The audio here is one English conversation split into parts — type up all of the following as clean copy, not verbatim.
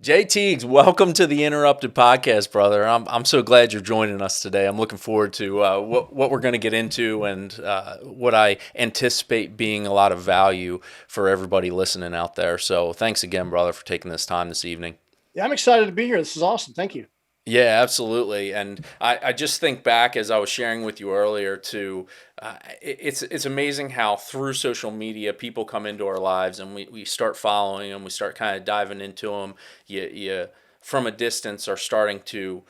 Jay Tiegs, welcome to the Interrupted Podcast, brother. I'm so glad you're joining us today. I'm looking forward to what we're going to get into and what I anticipate being a lot of value for everybody listening out there. So thanks again, brother, for taking this time this evening. Yeah, I'm excited to be here. This is awesome. Thank you. Yeah, absolutely. And I just think back as I was sharing with you earlier to it's amazing how through social media people come into our lives and we start following them, we start kind of diving into them. You from a distance are starting to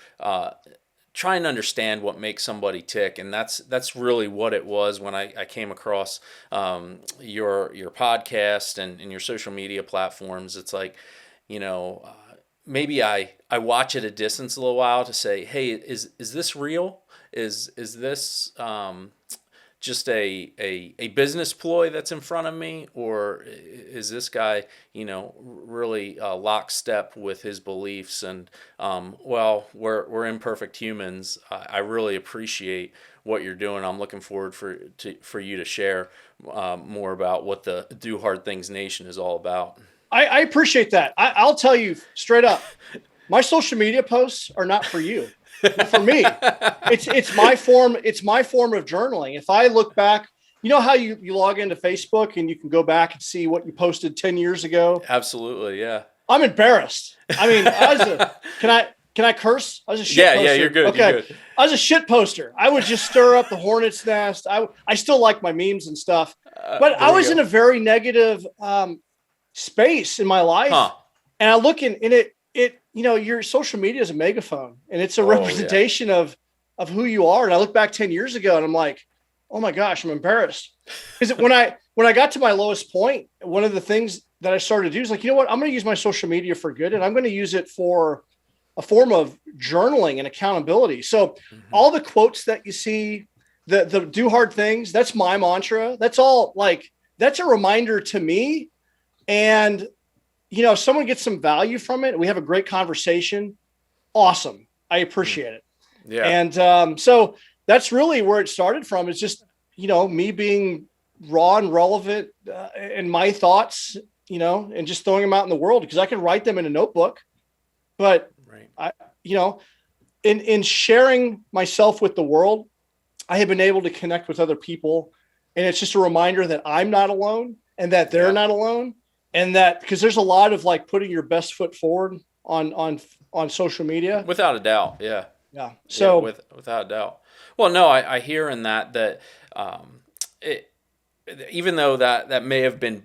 try and understand what makes somebody tick, and that's really what it was when I came across your podcast and your social media platforms. It's like, you know. Maybe I watch at a distance a little while to say, hey, is this real? Is this just a business ploy that's in front of me, or is this guy really lockstep with his beliefs? And well, we're imperfect humans. I really appreciate what you're doing. I'm looking forward for you to share more about what the Do Hard Things Nation is all about. I appreciate that. I'll tell you straight up, my social media posts are not for you. They're for me. It's my form. It's my form of journaling. If I look back, you know how you log into Facebook and you can go back and see what you posted 10 years ago. Absolutely, yeah. I'm embarrassed. I mean, can I curse? I was a shit poster. Yeah, you're good. Okay. You're good. I was a shit poster. I would just stir up the hornet's nest. I still like my memes and stuff, but I was in a very negative space in my life. And I look in it, your social media is a megaphone and it's a representation of who you are. And I look back 10 years ago and I'm like, oh my gosh, I'm embarrassed. Because when I got to my lowest point, one of the things that I started to do is like, you know what, I'm going to use my social media for good. And I'm going to use it for a form of journaling and accountability. So all the quotes that you see, the do hard things, that's my mantra. That's all that's a reminder to me. And, if someone gets some value from it, we have a great conversation. Awesome. I appreciate it. Yeah. And so that's really where it started from. It's just, me being raw and relevant in my thoughts, and just throwing them out in the world because I can write them in a notebook. But, right. In sharing myself with the world, I have been able to connect with other people. And it's just a reminder that I'm not alone and that they're not alone. And that because there's a lot of putting your best foot forward on social media. Without a doubt. Yeah. Yeah. So without a doubt. Well, no, I hear in that even though that may have been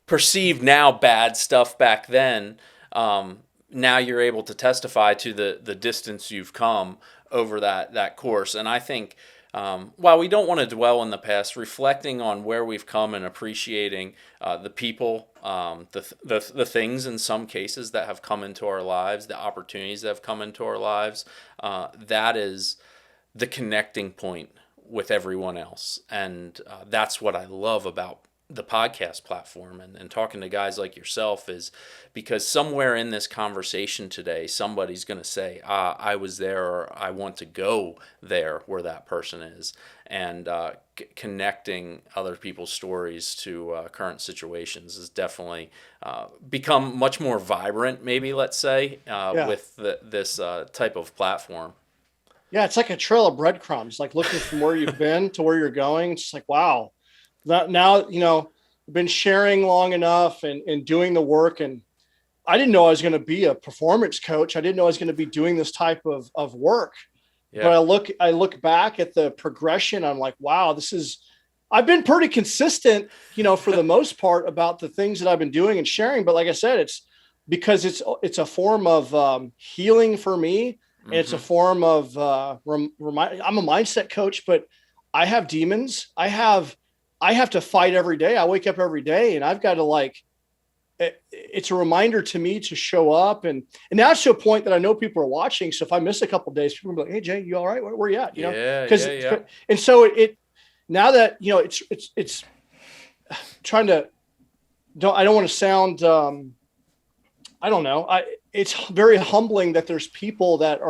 perceived now bad stuff back then, now you're able to testify to the distance you've come over that course. And I think while we don't want to dwell in the past, reflecting on where we've come and appreciating the people, the things in some cases that have come into our lives, the opportunities that have come into our lives, that is the connecting point with everyone else. And that's what I love about the podcast platform and talking to guys like yourself is because somewhere in this conversation today, somebody's going to say, I was there, or I want to go there where that person is. And connecting other people's stories to current situations has definitely become much more vibrant, maybe, let's say, with this type of platform. Yeah, it's like a trail of breadcrumbs, like looking from where you've been to where you're going. It's just like, wow. Now, I've been sharing long enough and doing the work. And I didn't know I was going to be a performance coach. I didn't know I was going to be doing this type of work. Yeah. But I look back at the progression. I'm like, wow, I've been pretty consistent, for the most part about the things that I've been doing and sharing. But like I said, it's because it's a form of healing for me. And it's a form of I'm a mindset coach, but I have demons. I have to fight every day. I wake up every day and I've got to it's a reminder to me to show up. And now it's to a point that I know people are watching. So if I miss a couple of days, people will be like, hey, Jay, you all right? Where you at? Yeah. And so now that, it's trying to, I don't want to sound, I don't know. It's very humbling that there's people that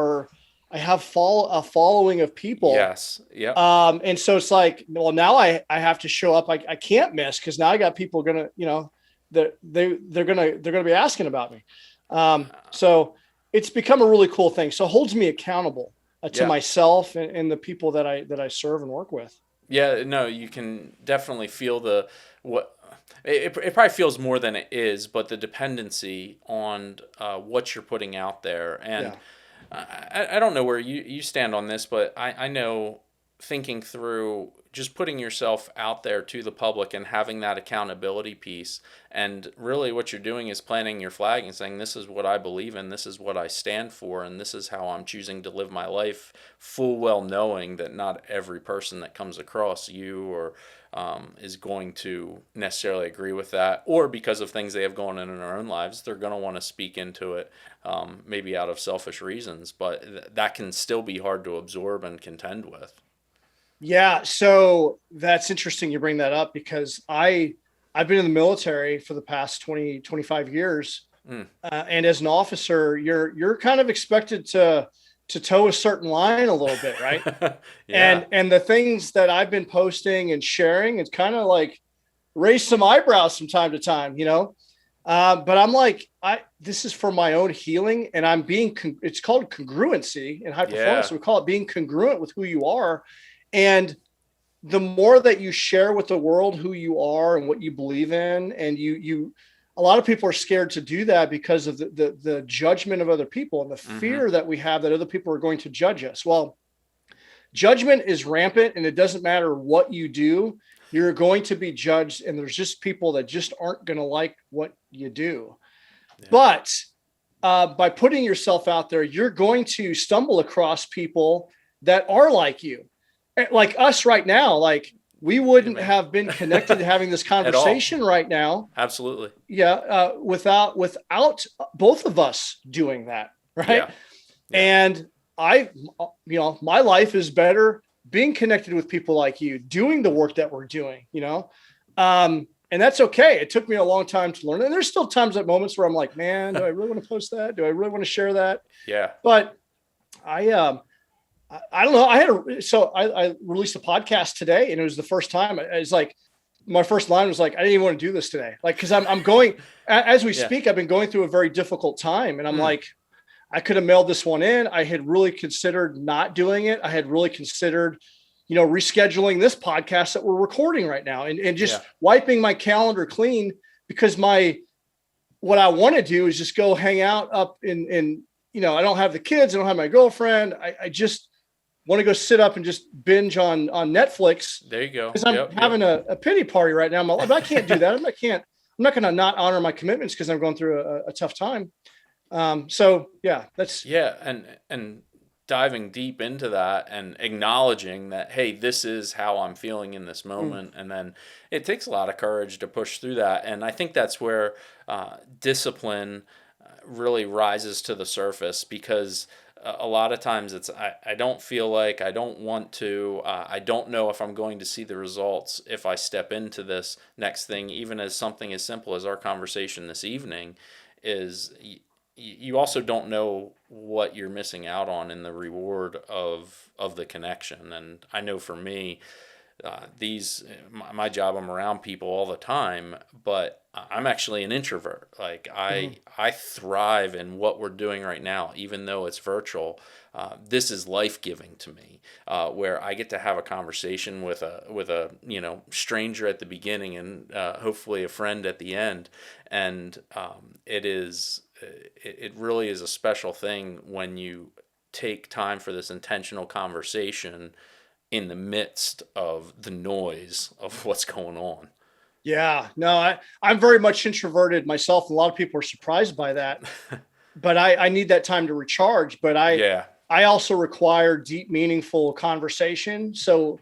I have a following of people. Yes. Yeah. And so it's like, well, now I have to show up. I can't miss because now I got people they're gonna be asking about me. So it's become a really cool thing. So it holds me accountable to Yeah. myself and the people that I serve and work with. Yeah, no, you can definitely feel the what it probably feels more than it is, but the dependency on what you're putting out there. And Yeah. I don't know where you stand on this, but I know thinking through just putting yourself out there to the public and having that accountability piece. And really, what you're doing is planting your flag and saying, this is what I believe in, this is what I stand for, and this is how I'm choosing to live my life, full well knowing that not every person that comes across you or is going to necessarily agree with that, or because of things they have going on in their own lives, they're going to want to speak into it, maybe out of selfish reasons, but that can still be hard to absorb and contend with. Yeah. So that's interesting you bring that up because I've been in the military for the past 20, 25 years. Mm. And as an officer, you're kind of expected to toe a certain line a little bit, right? Yeah. And the things that I've been posting and sharing, it's kind of like raise some eyebrows from time to time, you know. But I'm like, this is for my own healing, and I'm being. It's called congruency in high performance. Yeah. So we call it being congruent with who you are, and the more that you share with the world who you are and what you believe in, and you a lot of people are scared to do that because of the judgment of other people and the Mm-hmm. fear that we have that other people are going to judge us. Well, judgment is rampant, and it doesn't matter what you do, you're going to be judged, and there's just people that just aren't going to like what you do. Yeah. But by putting yourself out there, you're going to stumble across people that are like you, like us right now. Like we wouldn't Amen. have been connected to having this At all. conversation right now, Absolutely. yeah, without both of us doing that, right? Yeah. Yeah. And I, my life is better being connected with people like you, doing the work that we're doing, and that's okay. It took me a long time to learn. And there's still times at moments where I'm like, man, do I really want to post that? Do I really want to share that? Yeah. But I don't know. I released a podcast today, and it was the first time. It's like my first line was like, I didn't even want to do this today. Like, cause I'm going, as we Yeah. speak, I've been going through a very difficult time, and I'm Mm. like, I could have mailed this one in. I had really considered not doing it. I had really considered, rescheduling this podcast that we're recording right now, and just Yeah. wiping my calendar clean, because what I want to do is just go hang out up in, I don't have the kids. I don't have my girlfriend. I just want to go sit up and just binge on Netflix, There you go. because I'm having a pity party right now. But I can't do that. I'm not going to not honor my commitments because I'm going through a tough time. So yeah, that's Yeah, and diving deep into that and acknowledging that, hey, this is how I'm feeling in this moment, and then it takes a lot of courage to push through that. And I think that's where discipline really rises to the surface, because a lot of times I don't feel like, I don't want to, I don't know if I'm going to see the results if I step into this next thing, even as something as simple as our conversation this evening is. You also don't know what you're missing out on in the reward of the connection. And I know for me, my job, I'm around people all the time, but I'm actually an introvert. Like mhm. I thrive in what we're doing right now, even though it's virtual. This is life giving to me, where I get to have a conversation with a stranger at the beginning, and hopefully a friend at the end, and it really is a special thing when you take time for this intentional conversation in the midst of the noise of what's going on. Yeah, no, I'm very much introverted myself. And a lot of people are surprised by that, but I need that time to recharge. But Yeah. I also require deep, meaningful conversation. So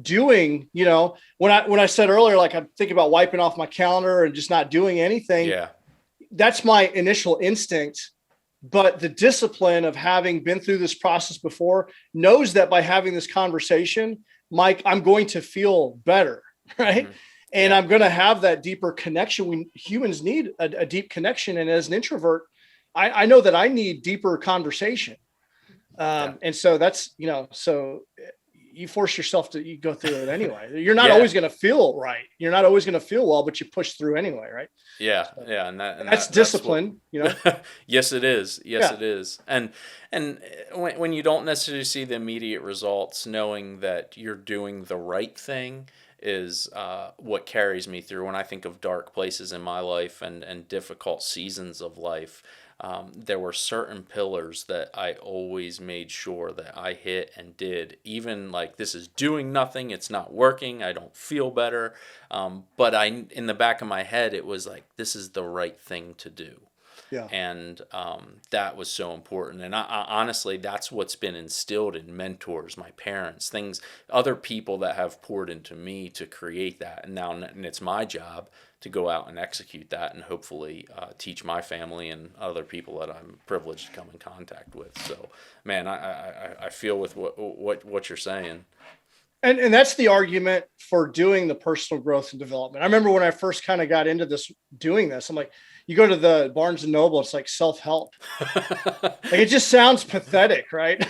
doing, when I said earlier, like I'm thinking about wiping off my calendar and just not doing anything, Yeah. that's my initial instinct. But the discipline of having been through this process before knows that by having this conversation, Mike, I'm going to feel better, right? Mm-hmm. And Yeah. I'm going to have that deeper connection. We humans need a deep connection. And as an introvert, I know that I need deeper conversation. Yeah. And so that's, so you force yourself to, you go through it anyway. You're not Yeah. always going to feel right. You're not always going to feel well, but you push through anyway. Right. Yeah, So yeah, that's that's what. discipline, you know? Yes, it is. Yes, Yeah. it is. And when you don't necessarily see the immediate results, knowing that you're doing the right thing is what carries me through when I think of dark places in my life and difficult seasons of life. There were certain pillars that I always made sure that I hit and did, even like this is doing nothing, it's not working, I don't feel better. But in the back of my head, it was like, this is the right thing to do. Yeah. And that was so important. And honestly, that's what's been instilled in mentors, my parents, things, other people that have poured into me to create that. And it's my job to go out and execute that and hopefully teach my family and other people that I'm privileged to come in contact with. So, man, I feel with what you're saying. And that's the argument for doing the personal growth and development. I remember when I first kind of got into doing this, I'm like, you go to the Barnes and Noble, it's like self-help. Like it just sounds pathetic, right?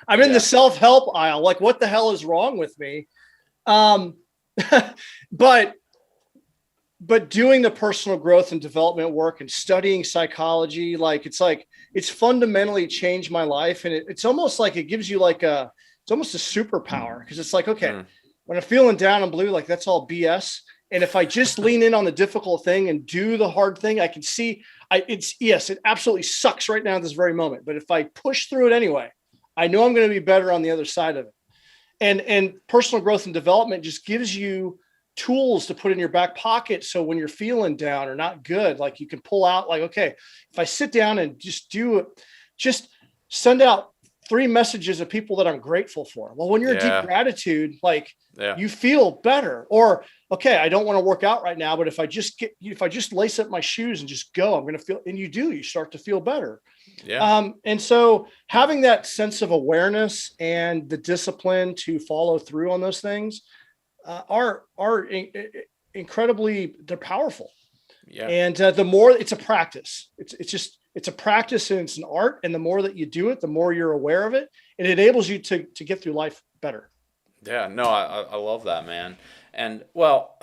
I'm in the Yeah. self-help aisle. Like, what the hell is wrong with me? Um, but doing the personal growth and development work and studying psychology, it's fundamentally changed my life. And it's almost like it gives you it's almost a superpower, because it's like, okay, Mm. when I'm feeling down and blue, like that's all BS. And if I just lean in on the difficult thing and do the hard thing, I can see yes, it absolutely sucks right now at this very moment. But if I push through it anyway, I know I'm going to be better on the other side of it. And personal growth and development just gives you tools to put in your back pocket. So when you're feeling down or not good, like you can pull out, like, okay, if I sit down and just do it, just send out 3 messages of people that I'm grateful for. Well, when you're in deep Yeah. gratitude, like Yeah. you feel better. Or, okay, I don't want to work out right now, but if I just lace up my shoes and just go, I'm going to feel, and you start to feel better. Yeah. And so having that sense of awareness and the discipline to follow through on those things are incredibly, they're powerful. Yeah. And the more, it's a practice, it's a practice and it's an art. And the more that you do it, the more you're aware of it. It enables you to get through life better. Yeah, no, I love that, man. And well,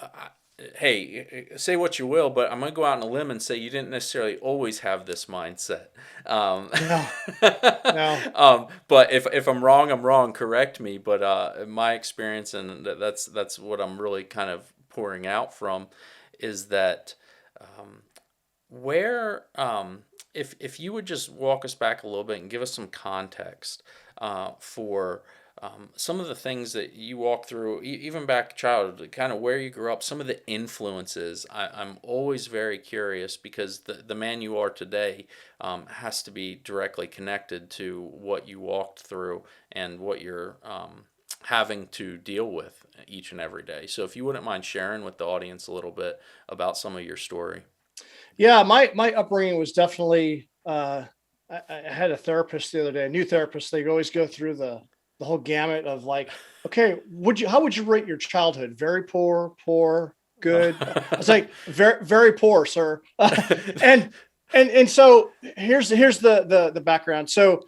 hey, say what you will, but I'm gonna go out on a limb and say you didn't necessarily always have this mindset. Um, No, no. but if I'm wrong, I'm wrong. Correct me. But my experience, and that's what I'm really kind of pouring out from, is that um, where if you would just walk us back a little bit and give us some context for some of the things that you walk through, even back childhood, kind of where you grew up, some of the influences. I'm always very curious because the man you are today has to be directly connected to what you walked through and what you're having to deal with each and every day. So if you wouldn't mind sharing with the audience a little bit about some of your story. Yeah, my upbringing was definitely. I had a therapist the other day, a new therapist. They always go through the whole gamut of like, okay, how would you rate your childhood? Very poor, poor, good. I was like, very, very poor, sir. And so here's the background. So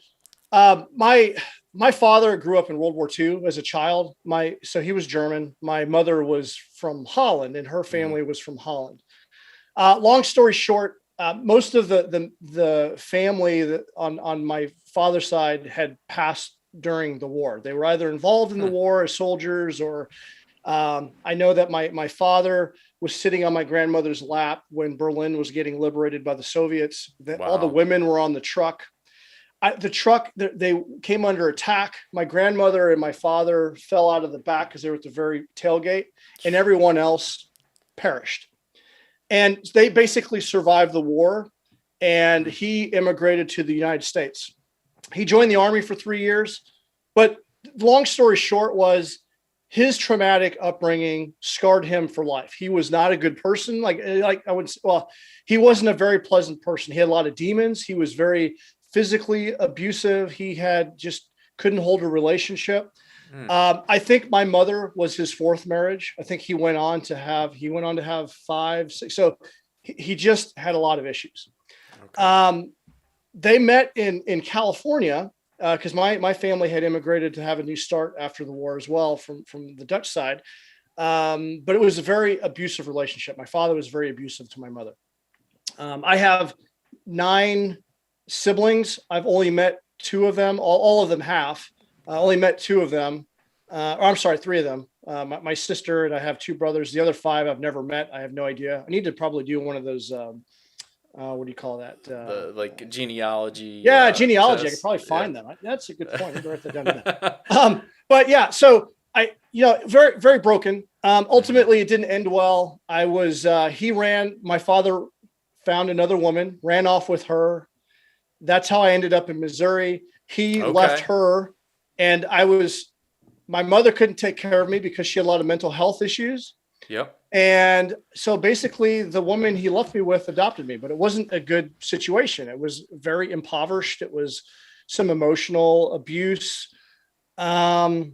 my father grew up in World War II as a child. So he was German. My mother was from Holland, and her Mhm. family was from Holland. Long story short, most of the family that on my father's side had passed during the war. They were either involved in the Hmm. war as soldiers, or I know that my father was sitting on my grandmother's lap when Berlin was getting liberated by the Soviets. That all the Wow. women were on the truck. The truck, they came under attack. My grandmother and my father fell out of the back because they were at the very tailgate, and everyone else perished. And they basically survived the war. And Hmm. he immigrated to the United States. He joined the army for 3 years. But long story short was his traumatic upbringing scarred him for life. He was not a good person. Like I would, well, he wasn't a very pleasant person. He had a lot of demons. He was very physically abusive. He had just couldn't hold a relationship. Hmm. I think my mother was his 4th marriage. I think he went on to have 5, 6. So he just had a lot of issues. Okay. Um, they met in California, because my family had immigrated to have a new start after the war as well from the Dutch side. But it was a very abusive relationship. My father was very abusive to my mother. I have 9 siblings. I've only met 2 of them. All of them half. I only met 2 of them. Or I'm sorry, 3 of them. My sister, and I have 2 brothers. The other 5 I've never met. I have no idea. I need to probably do one of those. What do you call that? The like genealogy. Yeah, genealogy. I could test. probably Yeah. find that. That's a good point. I need to write that down. But yeah, so I, very, very broken. Ultimately, it didn't end well. I was, my father found another woman, ran off with her. That's how I ended up in Missouri. He left Okay. her, and my mother couldn't take care of me because she had a lot of mental health issues. Yep. And so basically the woman he left me with adopted me, but it wasn't a good situation. It was very impoverished. It was some emotional abuse. But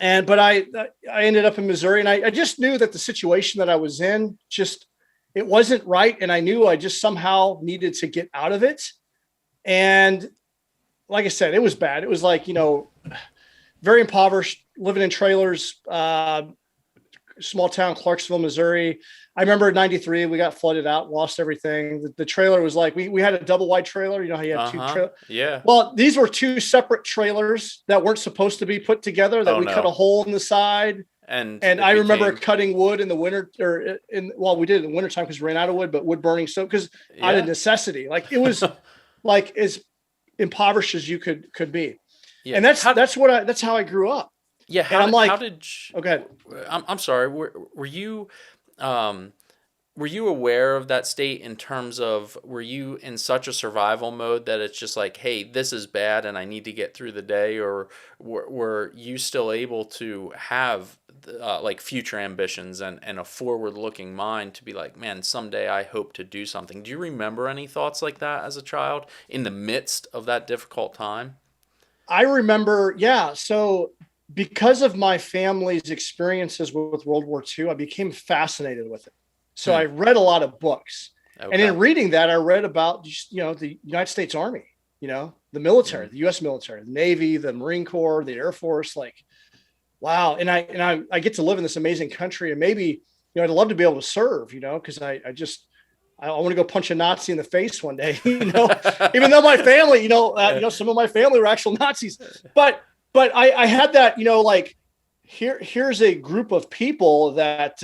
I ended up in Missouri, and I just knew that the situation that I was in, it wasn't right. And I knew I just somehow needed to get out of it. And like I said, it was bad. It was like, very impoverished, living in trailers, small town, Clarksville, Missouri. I remember in 93, we got flooded out, lost everything. The trailer was like, we had a double wide trailer. You know how you had 2 trailers? Yeah. Well, these were 2 separate trailers that weren't supposed to be put together, that we cut a hole in the side. And I remember cutting wood in the winter, we did it in the wintertime because we ran out of wood, but wood burning. So, because out of necessity, like it was like as impoverished as you could be. Yeah. And that's how I grew up. Yeah. And I'm like, okay. I'm sorry. Were you aware of that state in terms of, were you in such a survival mode that it's just like, hey, this is bad and I need to get through the day? Or were you still able to have like future ambitions and a forward looking mind to be like, man, someday I hope to do something? Do you remember any thoughts like that as a child in the midst of that difficult time? I remember, yeah. So because of my family's experiences with World War II, I became fascinated with it. So I read a lot of books. Okay. And in reading that, I read about, the United States Army, the military, the U.S. military, the Navy, the Marine Corps, the Air Force. Like, wow. And I get to live in this amazing country, and maybe, I'd love to be able to serve, because I want to go punch a Nazi in the face one day, even though my family, some of my family were actual Nazis, but I had that, like here's a group of people that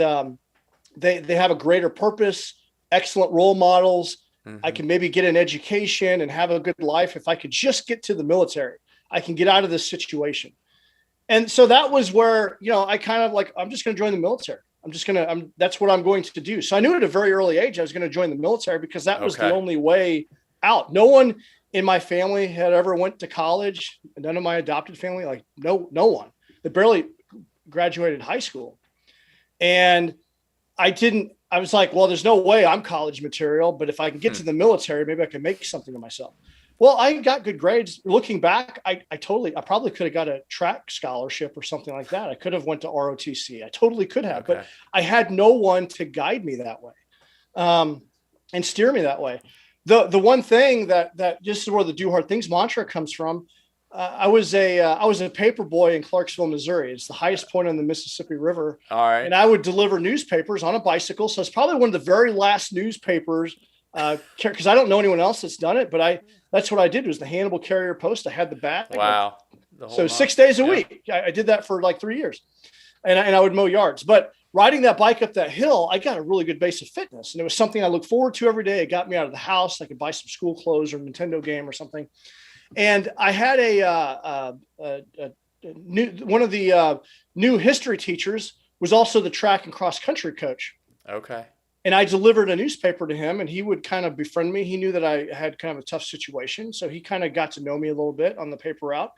they have a greater purpose, excellent role models. Mm-hmm. I can maybe get an education and have a good life. If I could just get to the military, I can get out of this situation. And so that was where, I kind of like, I'm just going to join the military. That's what I'm going to do. So I knew at a very early age I was going to join the military because that was the only way out. No one in my family had ever went to college. None of my adopted family, like no one. They barely graduated high school. And I was like, well, there's no way I'm college material, but if I can get to the military, maybe I can make something of myself. Well, I got good grades. Looking back, I probably could have got a track scholarship or something like that. I could have went to ROTC. I totally could have, but I had no one to guide me that way, and steer me that way. The one thing that this is where the do hard things mantra comes from. I was a paper boy in Clarksville, Missouri. It's the highest point on the Mississippi River. All right. And I would deliver newspapers on a bicycle. So it's probably one of the very last newspapers, because I don't know anyone else that's done it, but that's what I did. It was the Hannibal Carrier Post. I had the bag. Wow. So 6 days a week. I did that for like 3 years, and I would mow yards. But riding that bike up that hill, I got a really good base of fitness, and it was something I looked forward to every day. It got me out of the house. I could buy some school clothes or a Nintendo game or something. And I had one of the new history teachers was also the track and cross country coach. Okay. And I delivered a newspaper to him, and he would kind of befriend me. He knew that I had kind of a tough situation. So he kind of got to know me a little bit on the paper route,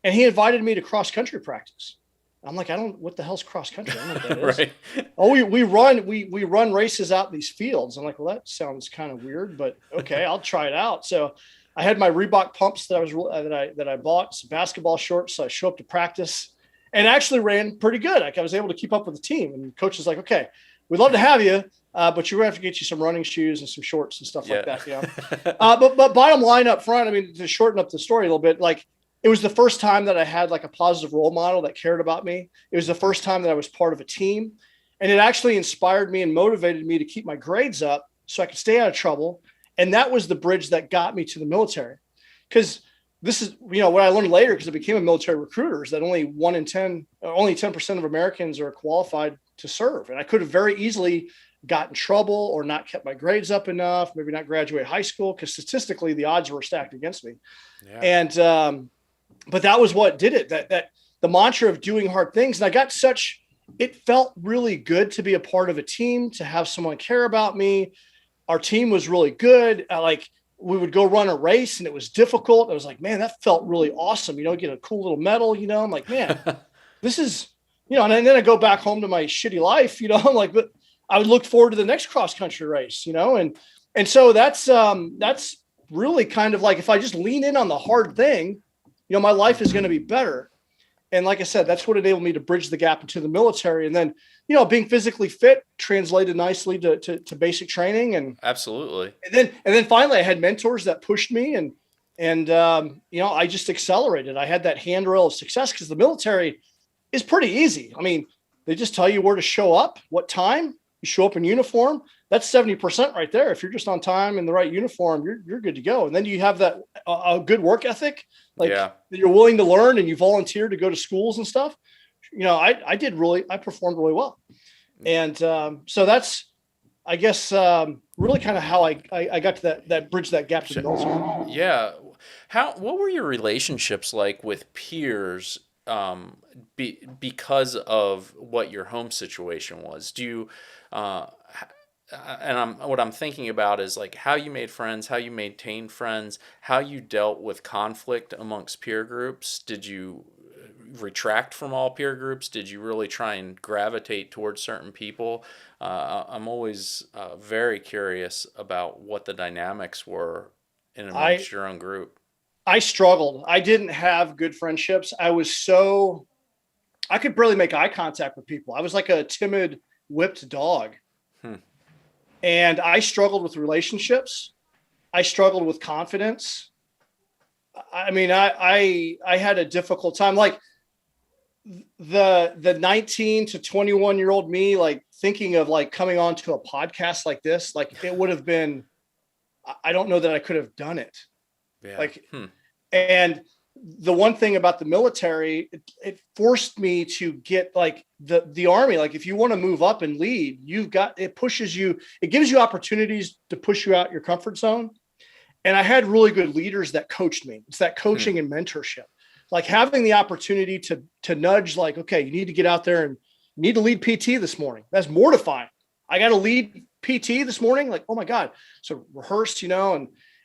and he invited me to cross country practice. I'm like, what the hell's cross country? I don't know what that is. Right. Oh, we run races out in these fields. I'm like, well, that sounds kind of weird, but okay, I'll try it out. So I had my Reebok pumps that I bought, some basketball shorts. So I show up to practice and actually ran pretty good. Like I was able to keep up with the team, and coach was like, okay, we'd love to have you, but you're going to have to get you some running shoes and some shorts and stuff like that. But bottom line up front, I mean, to shorten up the story a little bit, like it was the first time that I had like a positive role model that cared about me. It was the first time that I was part of a team. And it actually inspired me and motivated me to keep my grades up so I could stay out of trouble. And that was the bridge that got me to the military. Because this is, what I learned later, because I became a military recruiter, is that only 1 in 10, only 10% of Americans are qualified to serve. And I could have very easily got in trouble or not kept my grades up enough, maybe not graduate high school, because statistically the odds were stacked against me. Yeah. And but that was what did it. That the mantra of doing hard things. And I got such. It felt really good to be a part of a team, to have someone care about me. Our team was really good. Like we would go run a race and it was difficult. I was like, man, that felt really awesome. Get a cool little medal. I'm like, man, this is, and then I go back home to my shitty life. I'm like, but I would look forward to the next cross country race. And so that's really kind of like if I just lean in on the hard thing, my life is going to be better. And like I said, that's what enabled me to bridge the gap into the military. And then, being physically fit translated nicely to basic training. Absolutely. And then finally I had mentors that pushed me and I just accelerated. I had that handrail of success because the military is pretty easy. I mean, they just tell you where to show up, what time you show up in uniform. That's 70% right there. If you're just on time in the right uniform, you're good to go. And then you have that a good work ethic, like Yeah. you're willing to learn and you volunteer to go to schools and stuff. I performed really well. And so that's, I guess, really kind of how I got to that bridge, that gap to the military. Yeah. What were your relationships like with peers, because of what your home situation was? Do you, uh, what I'm thinking about is like how you made friends, how you maintained friends, how you dealt with conflict amongst peer groups. Did you retract from all peer groups? Did you really try and gravitate towards certain people? I'm always very curious about what the dynamics were in I amongst your own group. I struggled. I didn't have good friendships. I could barely make eye contact with people. I was like a timid, whipped dog. Hmm. And I struggled with relationships. I struggled with confidence. I mean, I had a difficult time. Like the 19 to 21-year-old me, like thinking of like coming on to a podcast like this, like it would have been, I don't know that I could have done it. Yeah. Like, and the one thing about the military, it forced me to get like the army. Like if you want to move up and lead, it pushes you, it gives you opportunities to push you out your comfort zone. And I had really good leaders that coached me. It's that coaching and mentorship, like having the opportunity to nudge, like, okay, you need to get out there and you need to lead PT this morning. That's mortifying. I got to lead PT this morning. Like, oh my God. So rehearsed,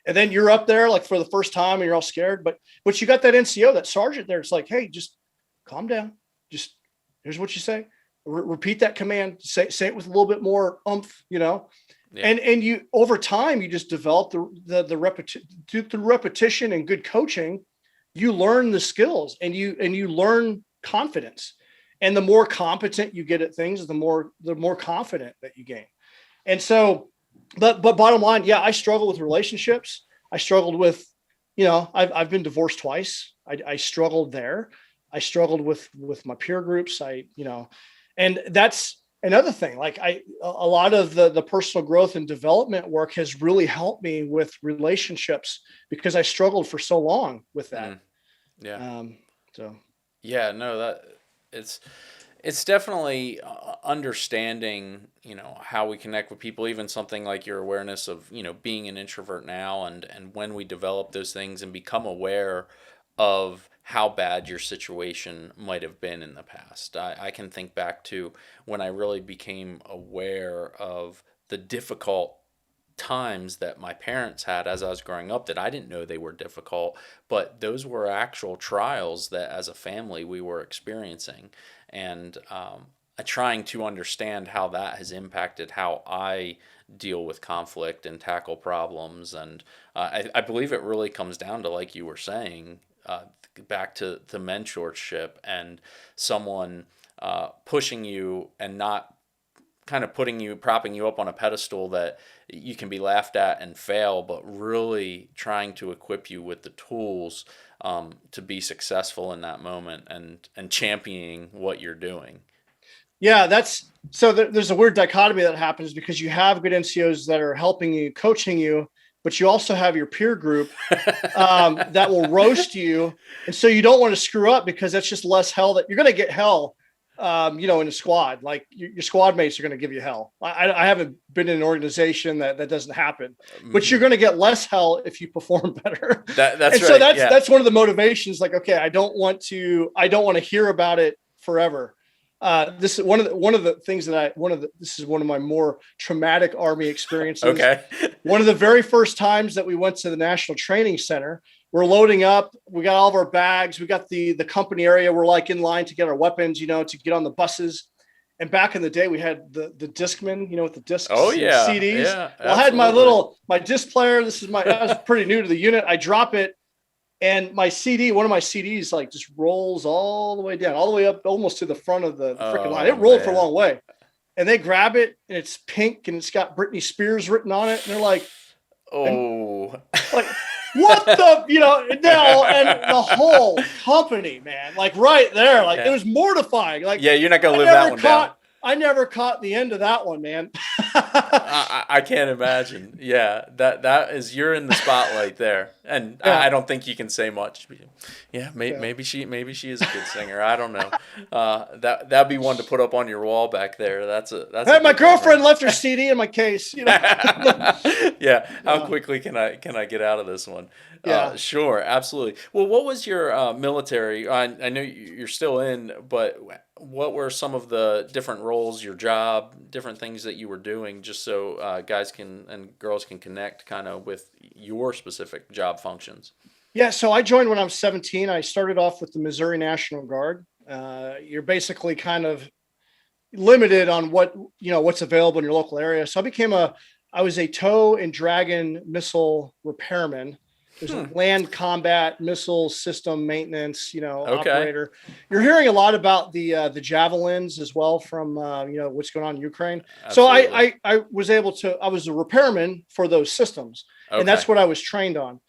and then you're up there like for the first time and you're all scared, but you got that NCO, that sergeant there. It's like, hey, just calm down. Just here's what you say. Repeat that command. Say it with a little bit more oomph, Yeah. and you over time you just develop the repetition and good coaching. You learn the skills and you learn confidence. And the more competent you get at things, the more confident that you gain. And so, but bottom line, yeah, I struggle with relationships. I struggled with, I've been divorced twice. I struggled there. I struggled with my peer groups. And that's another thing. Like a lot of the personal growth and development work has really helped me with relationships because I struggled for so long with that. Yeah. So Yeah, no, it's it's definitely understanding, how we connect with people, even something like your awareness of, being an introvert now, and when we develop those things and become aware of how bad your situation might have been in the past. I can think back to when I really became aware of the difficult times that my parents had as I was growing up that I didn't know they were difficult, but those were actual trials that as a family we were experiencing. And trying to understand how that has impacted how I deal with conflict and tackle problems. And I believe it really comes down to, like you were saying, back to the mentorship and someone pushing you and not kind of propping you up on a pedestal that you can be laughed at and fail, but really trying to equip you with the tools to be successful in that moment and championing what you're doing. Yeah, there's a weird dichotomy that happens because you have good NCOs that are helping you, coaching you, but you also have your peer group that will roast you. And so you don't want to screw up because that's just less hell that you're going to get hell, in a squad. Like your squad mates are going to give you hell. I haven't been in an organization that doesn't happen, but you're going to get less hell if you perform better. That's and right. So yeah. that's one of the motivations. Like, okay, I don't want to hear about it forever. This is one of the things that this is one of my more traumatic Army experiences. Okay. One of the very first times that we went to the National Training Center, we're loading up. We got all of our bags. We got the company area. We're like in line to get our weapons, to get on the buses. And back in the day, we had the Discman, with the discs and CDs. Yeah, well, I had my disc player. I was pretty new to the unit. I drop it. And one of my CDs, like just rolls all the way down, all the way up, almost to the front of the freaking line. It rolled for a long way. And they grab it, and it's pink, and it's got Britney Spears written on it. And they're like, like, what the, and the whole company, man, like right there, like it was mortifying. Like, yeah, you're not going to live that one down. I never caught the end of that one, man. I can't imagine. Yeah, that you're in the spotlight there, and I don't think you can say much. Yeah, maybe she is a good singer. I don't know. That'd be one to put up on your wall back there. Hey, my girlfriend left her CD in my case. Yeah. How quickly can I get out of this one? Yeah. Sure, absolutely. Well, what was your military? I know you're still in, but what were some of the different roles, your job, different things that you were doing, just so guys and girls can connect kind of with your specific job functions? Yeah, so I joined when I was 17. I started off with the Missouri National Guard. You're basically kind of limited on what's available in your local area. So I was a tow and Dragon missile repairman. There's a land combat missile system maintenance, operator. You're hearing a lot about the javelins as well from what's going on in Ukraine. Absolutely. So I was a repairman for those systems, and that's what I was trained on,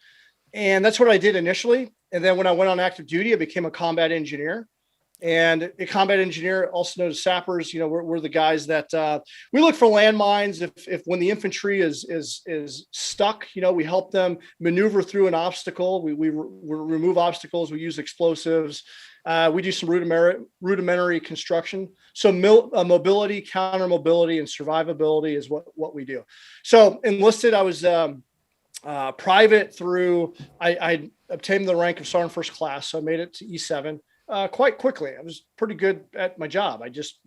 and that's what I did initially. And then when I went on active duty, I became a combat engineer. And a combat engineer, also known as sappers, we're the guys that we look for landmines. If when the infantry is stuck, we help them maneuver through an obstacle. We remove obstacles. We use explosives. We do some rudimentary construction. So mobility, counter mobility, and survivability is what we do. So enlisted, I was private through. I obtained the rank of sergeant first class. So I made it to E7. Quite quickly. I was pretty good at my job. I just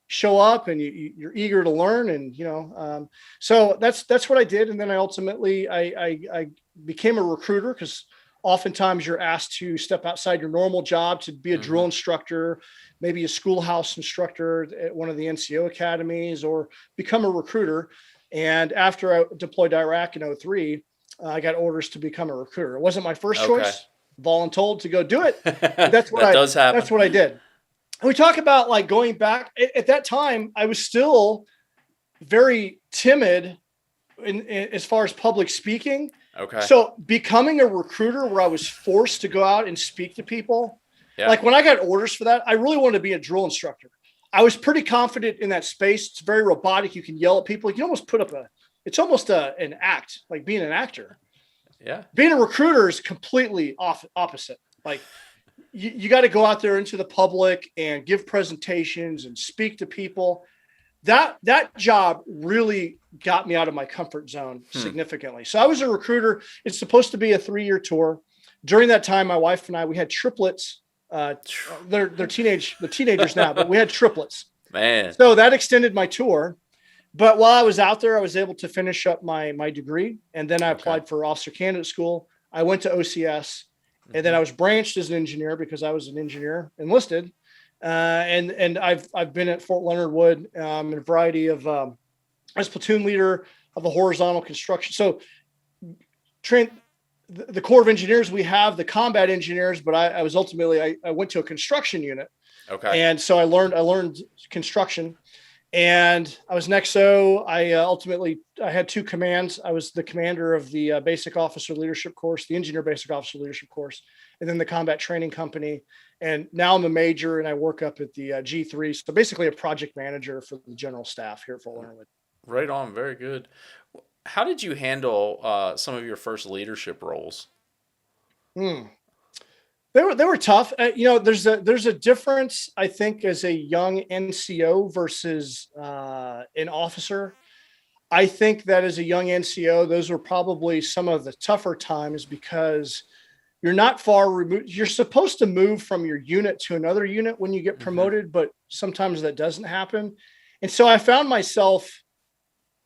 show up and you're eager to learn. And, so that's what I did. And then I ultimately, I became a recruiter because oftentimes you're asked to step outside your normal job to be a drill instructor, maybe a schoolhouse instructor at one of the NCO academies, or become a recruiter. And after I deployed to Iraq in 2003, I got orders to become a recruiter. It wasn't my first choice. Voluntold to go do it. That's what does happen. That's what I did. And we talk about like going back at that time, I was still very timid as far as public speaking. Okay. So becoming a recruiter where I was forced to go out and speak to people, like when I got orders for that, I really wanted to be a drill instructor. I was pretty confident in that space. It's very robotic. You can yell at people. You can almost put up it's almost an act, like being an actor. Yeah. Being a recruiter is completely opposite. Like you got to go out there into the public and give presentations and speak to people. That job really got me out of my comfort zone significantly. So I was a recruiter. It's supposed to be a 3-year tour. During that time, my wife and I, we had triplets. They're teenagers now, but we had triplets. Man. So that extended my tour. But while I was out there, I was able to finish up my degree. And then I applied for officer candidate school. I went to OCS. And then I was branched as an engineer because I was an engineer enlisted. And I've been at Fort Leonard Wood in a variety of as platoon leader of a horizontal construction. So the Corps of Engineers, we have the combat engineers, but I was ultimately I went to a construction unit. Okay. And so I learned construction. And I was an XO. I had two commands. I was the commander of the basic officer leadership course, the engineer basic officer leadership course, and then the combat training company. And now I'm a major and I work up at the G3. So basically a project manager for the general staff here at Fort Leonard. Right on. Very good. How did you handle some of your first leadership roles? Hmm. They were tough. There's a difference, I think, as a young NCO versus an officer. I think that as a young NCO, those were probably some of the tougher times because you're not far removed. You're supposed to move from your unit to another unit when you get Hmm. promoted, but sometimes that doesn't happen. And so I found myself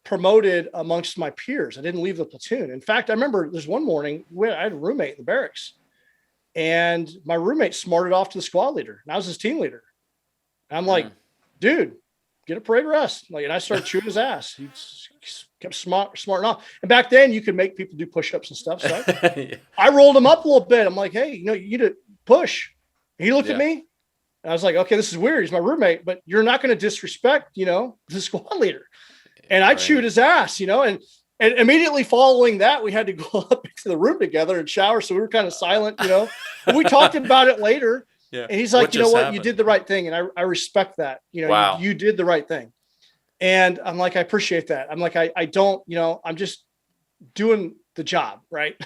promoted amongst my peers. I didn't leave the platoon. In fact, I remember there's one morning I had a roommate in the barracks, and my roommate smarted off to the squad leader, and I was his team leader. And I'm like, Mm. dude, get a parade rest. Like, and I started chewing his ass. He kept smarting off. And back then you could make people do push-ups and stuff. So Yeah. I rolled him up a little bit. I'm like, hey, you need to push. And he looked at Yeah. me and I was like, okay, this is weird. He's my roommate, but you're not going to disrespect, the squad leader. And I Right. chewed his ass, and immediately following that, we had to go up into the room together and shower. So we were kind of silent, but we talked about it later. Yeah. And he's What like, you know just what? You happened? did the right thing. And I respect that. Wow. You did the right thing. And I'm like, I appreciate that. I'm like, I don't, I'm just doing the job. Right.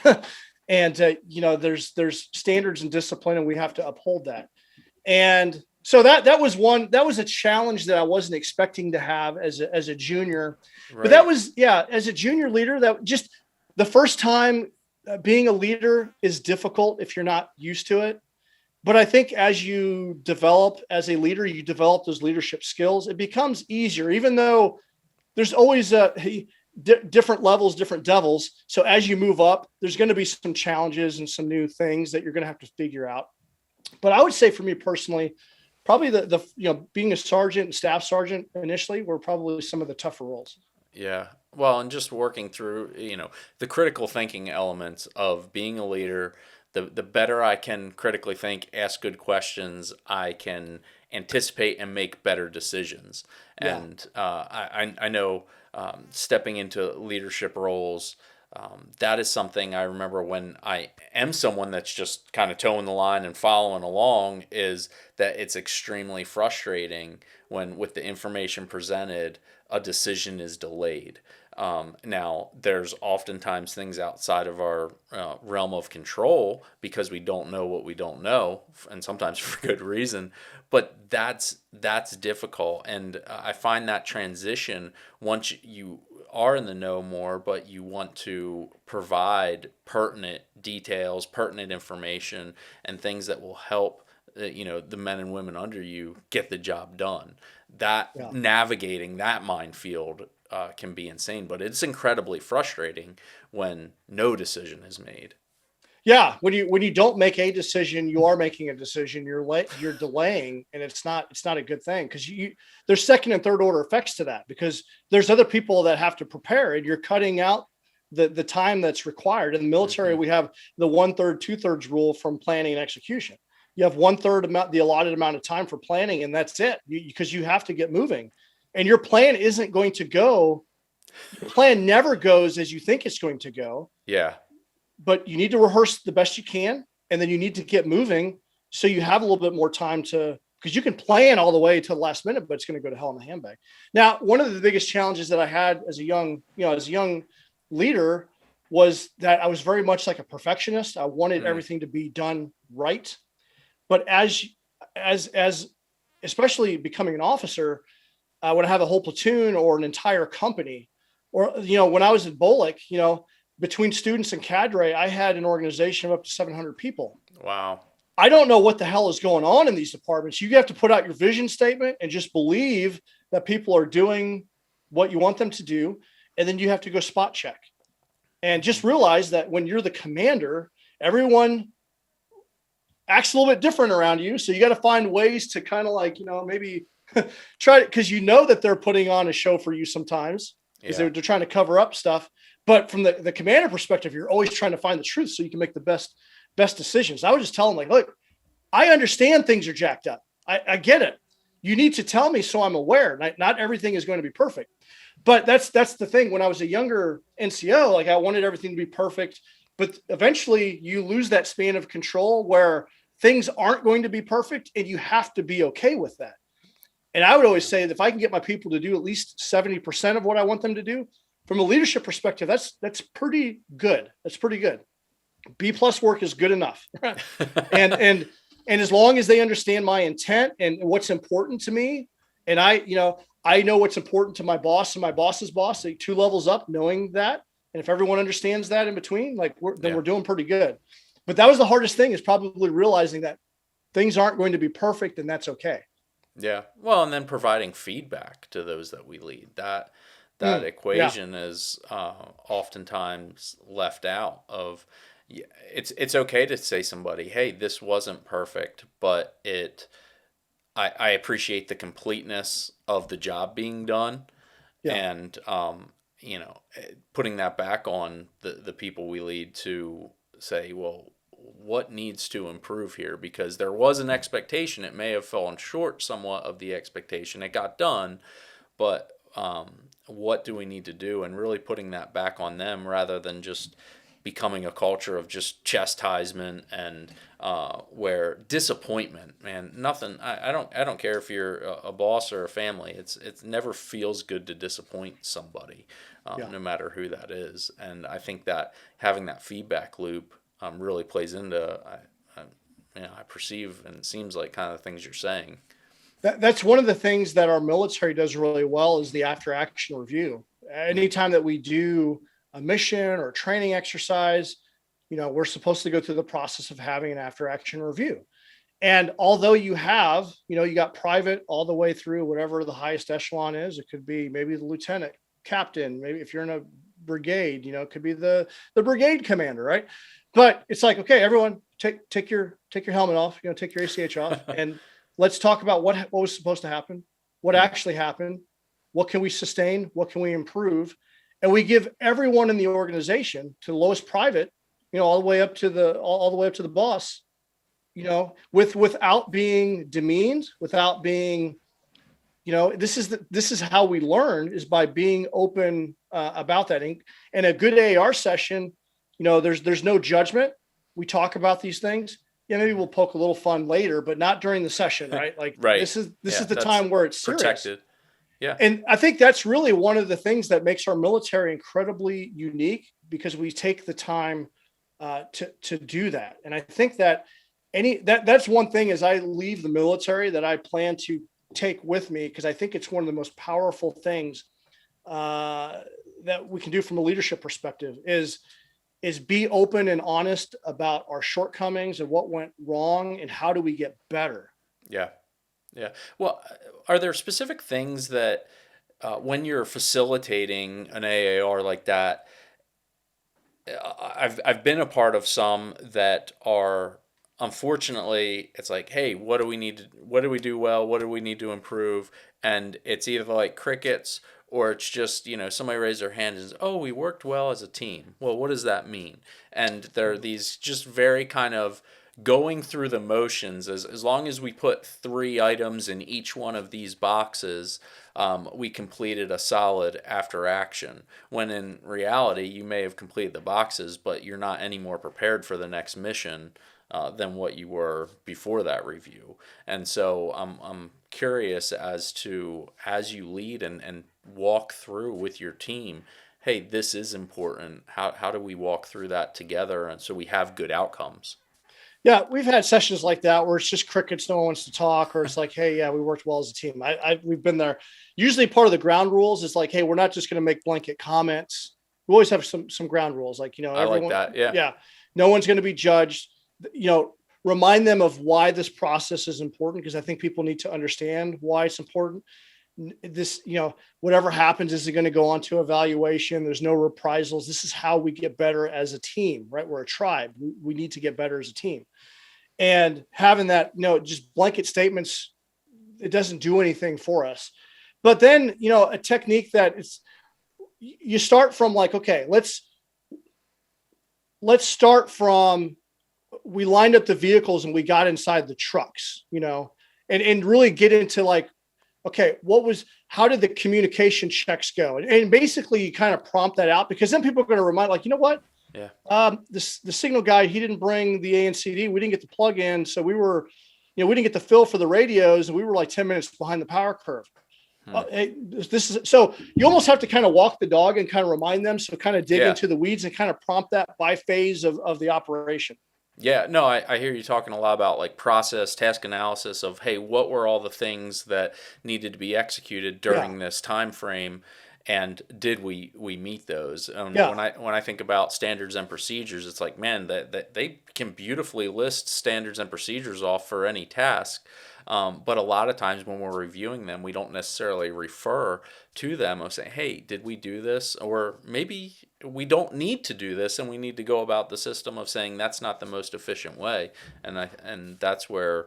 And, there's standards and discipline, and we have to uphold that. And so that was a challenge that I wasn't expecting to have as a junior, but that Right. was, as a junior leader, that just the first time being a leader is difficult if you're not used to it. But I think as you develop as a leader, you develop those leadership skills. It becomes easier, even though there's always different levels, different devils. So as you move up, there's going to be some challenges and some new things that you're going to have to figure out. But I would say for me personally, probably the being a sergeant and staff sergeant initially were probably some of the tougher roles. Yeah. Well, and just working through, the critical thinking elements of being a leader, the better I can critically think, ask good questions, I can anticipate and make better decisions. Yeah. And I know stepping into leadership roles, that is something I remember when I am someone that's just kind of towing the line and following along, is that it's extremely frustrating when, with the information presented, a decision is delayed. Now, there's oftentimes things outside of our realm of control because we don't know what we don't know, and sometimes for good reason. But that's difficult, and I find that transition, once you are in the know more, but you want to provide pertinent details, pertinent information, and things that will help the men and women under you get the job done. That Yeah. navigating that minefield can be insane, but it's incredibly frustrating when no decision is made. Yeah. When you don't make a decision, you are making a decision. You're delaying, and it's not a good thing, because there's second and third order effects to that, because there's other people that have to prepare, and you're cutting out the time that's required. In the military, Hmm. we have the 1/3, 2/3 rule from planning and execution. You have 1/3 amount, the allotted amount of time for planning, and that's it, because you have to get moving, and your plan isn't going to go. Your plan never goes as you think it's going to go, Yeah. but you need to rehearse the best you can, and then you need to get moving so you have a little bit more time to, because you can plan all the way to the last minute, but it's going to go to hell in the handbag. Now, one of the biggest challenges that I had as a young leader was that I was very much like a perfectionist. I wanted Mm. everything to be done right. But as especially becoming an officer, when I have a whole platoon or an entire company, or when I was at Bolick, between students and cadre, I had an organization of up to 700 people. Wow. I don't know what the hell is going on in these departments. You have to put out your vision statement and just believe that people are doing what you want them to do. And then you have to go spot check, and just realize that when you're the commander, everyone acts a little bit different around you. So you got to find ways to kind of like, maybe try it, because that they're putting on a show for you sometimes, because Yeah. they're trying to cover up stuff. But from the commander perspective, you're always trying to find the truth so you can make the best decisions. I was just telling, like, look, I understand things are jacked up. I get it. you need to tell me so I'm aware. Not everything is going to be perfect. But that's the thing. When I was a younger NCO, like I wanted everything to be perfect, but eventually you lose that span of control where things aren't going to be perfect and you have to be okay with that. And I would always say that if I can get my people to do at least 70% of what I want them to do, from a leadership perspective, that's pretty good. That's pretty good. B plus work is good enough. and as long as they understand my intent and what's important to me, and I know what's important to my boss and my boss's boss, like 2 levels up, knowing that. And if everyone understands that in between, like we're doing pretty good. But that was the hardest thing, is probably realizing that things aren't going to be perfect, and that's okay. Yeah. Well, and then providing feedback to those that we lead. That equation is oftentimes left out of. It's okay to say somebody, hey, this wasn't perfect, but I appreciate the completeness of the job being done, Yeah. and putting that back on the people we lead to say, well, what needs to improve here? Because there was an expectation. It may have fallen short somewhat of the expectation. It got done, but what do we need to do? And really putting that back on them rather than just becoming a culture of just chastisement and where disappointment, man, nothing. I don't care if you're a boss or a family. It never feels good to disappoint somebody, no matter who that is. And I think that having that feedback loop really plays into I perceive, and it seems like kind of the things you're saying. That's one of the things that our military does really well, is the after action review. Anytime that we do a mission or a training exercise, we're supposed to go through the process of having an after action review. And although you have, you got private all the way through whatever the highest echelon is, it could be maybe the lieutenant, captain, maybe if you're in a brigade, it could be the brigade commander, right? But it's like, okay, everyone take your helmet off, take your ACH off, and let's talk about what was supposed to happen, what actually happened, what can we sustain, what can we improve. And we give everyone in the organization, to the lowest private, all the way up to the boss, without being demeaned, without being, this is how we learn, is by being open about that. And a good AAR session, there's no judgment. We talk about these things. Yeah, maybe we'll poke a little fun later, but not during the session, right? Like right. This is the time where it's serious. Protected. Yeah. And I think that's really one of the things that makes our military incredibly unique, because we take the time to do that. And I think that that's one thing as I leave the military that I plan to take with me, because I think it's one of the most powerful things that we can do from a leadership perspective is be open and honest about our shortcomings and what went wrong and how do we get better. Yeah. Yeah. Well, are there specific things that when you're facilitating an AAR like that, I've been a part of some that are, unfortunately, it's like, hey, what do we do well? What do we need to improve? And it's either like crickets, or it's just, somebody raised their hand and says, oh, we worked well as a team. Well, what does that mean? And there are these just very kind of going through the motions. As long as we put 3 items in each one of these boxes, we completed a solid after action. When in reality, you may have completed the boxes, but you're not any more prepared for the next mission than what you were before that review. And so I'm curious as you lead and walk through with your team, hey, this is important. How do we walk through that together, and so we have good outcomes? Yeah, we've had sessions like that where it's just crickets, no one wants to talk, or it's like, hey, yeah, we worked well as a team. We've been there. Usually part of the ground rules is like, hey, we're not just going to make blanket comments. We always have some ground rules, like, everyone, I like that. Yeah. No one's going to be judged. Remind them of why this process is important, because I think people need to understand why it's important. This, whatever happens, is it going to go on to evaluation? There's no reprisals. This is how we get better as a team, right? We're a tribe. We need to get better as a team. And having that, just blanket statements, it doesn't do anything for us. But then, a technique that you start from like, okay, let's start from, we lined up the vehicles and we got inside the trucks, and really get into like, okay, how did the communication checks go? And basically you kind of prompt that out, because then people are going to remind, like, you know what? Yeah. The signal guy, he didn't bring the ANCD. We didn't get the plug in. So we didn't get the fill for the radios, and we were like 10 minutes behind the power curve. Hey, this is so you almost have to kind of walk the dog and kind of remind them. So kind of dig into the weeds and kind of prompt that by phase of the operation. Yeah, no, I hear you talking a lot about like process, task analysis of, hey, what were all the things that needed to be executed during this time frame, and did we meet those? When I think about standards and procedures, it's like, man, that they can beautifully list standards and procedures off for any task. But a lot of times when we're reviewing them, we don't necessarily refer to them of saying, hey, did we do this? Or maybe we don't need to do this, and we need to go about the system of saying that's not the most efficient way. And that's where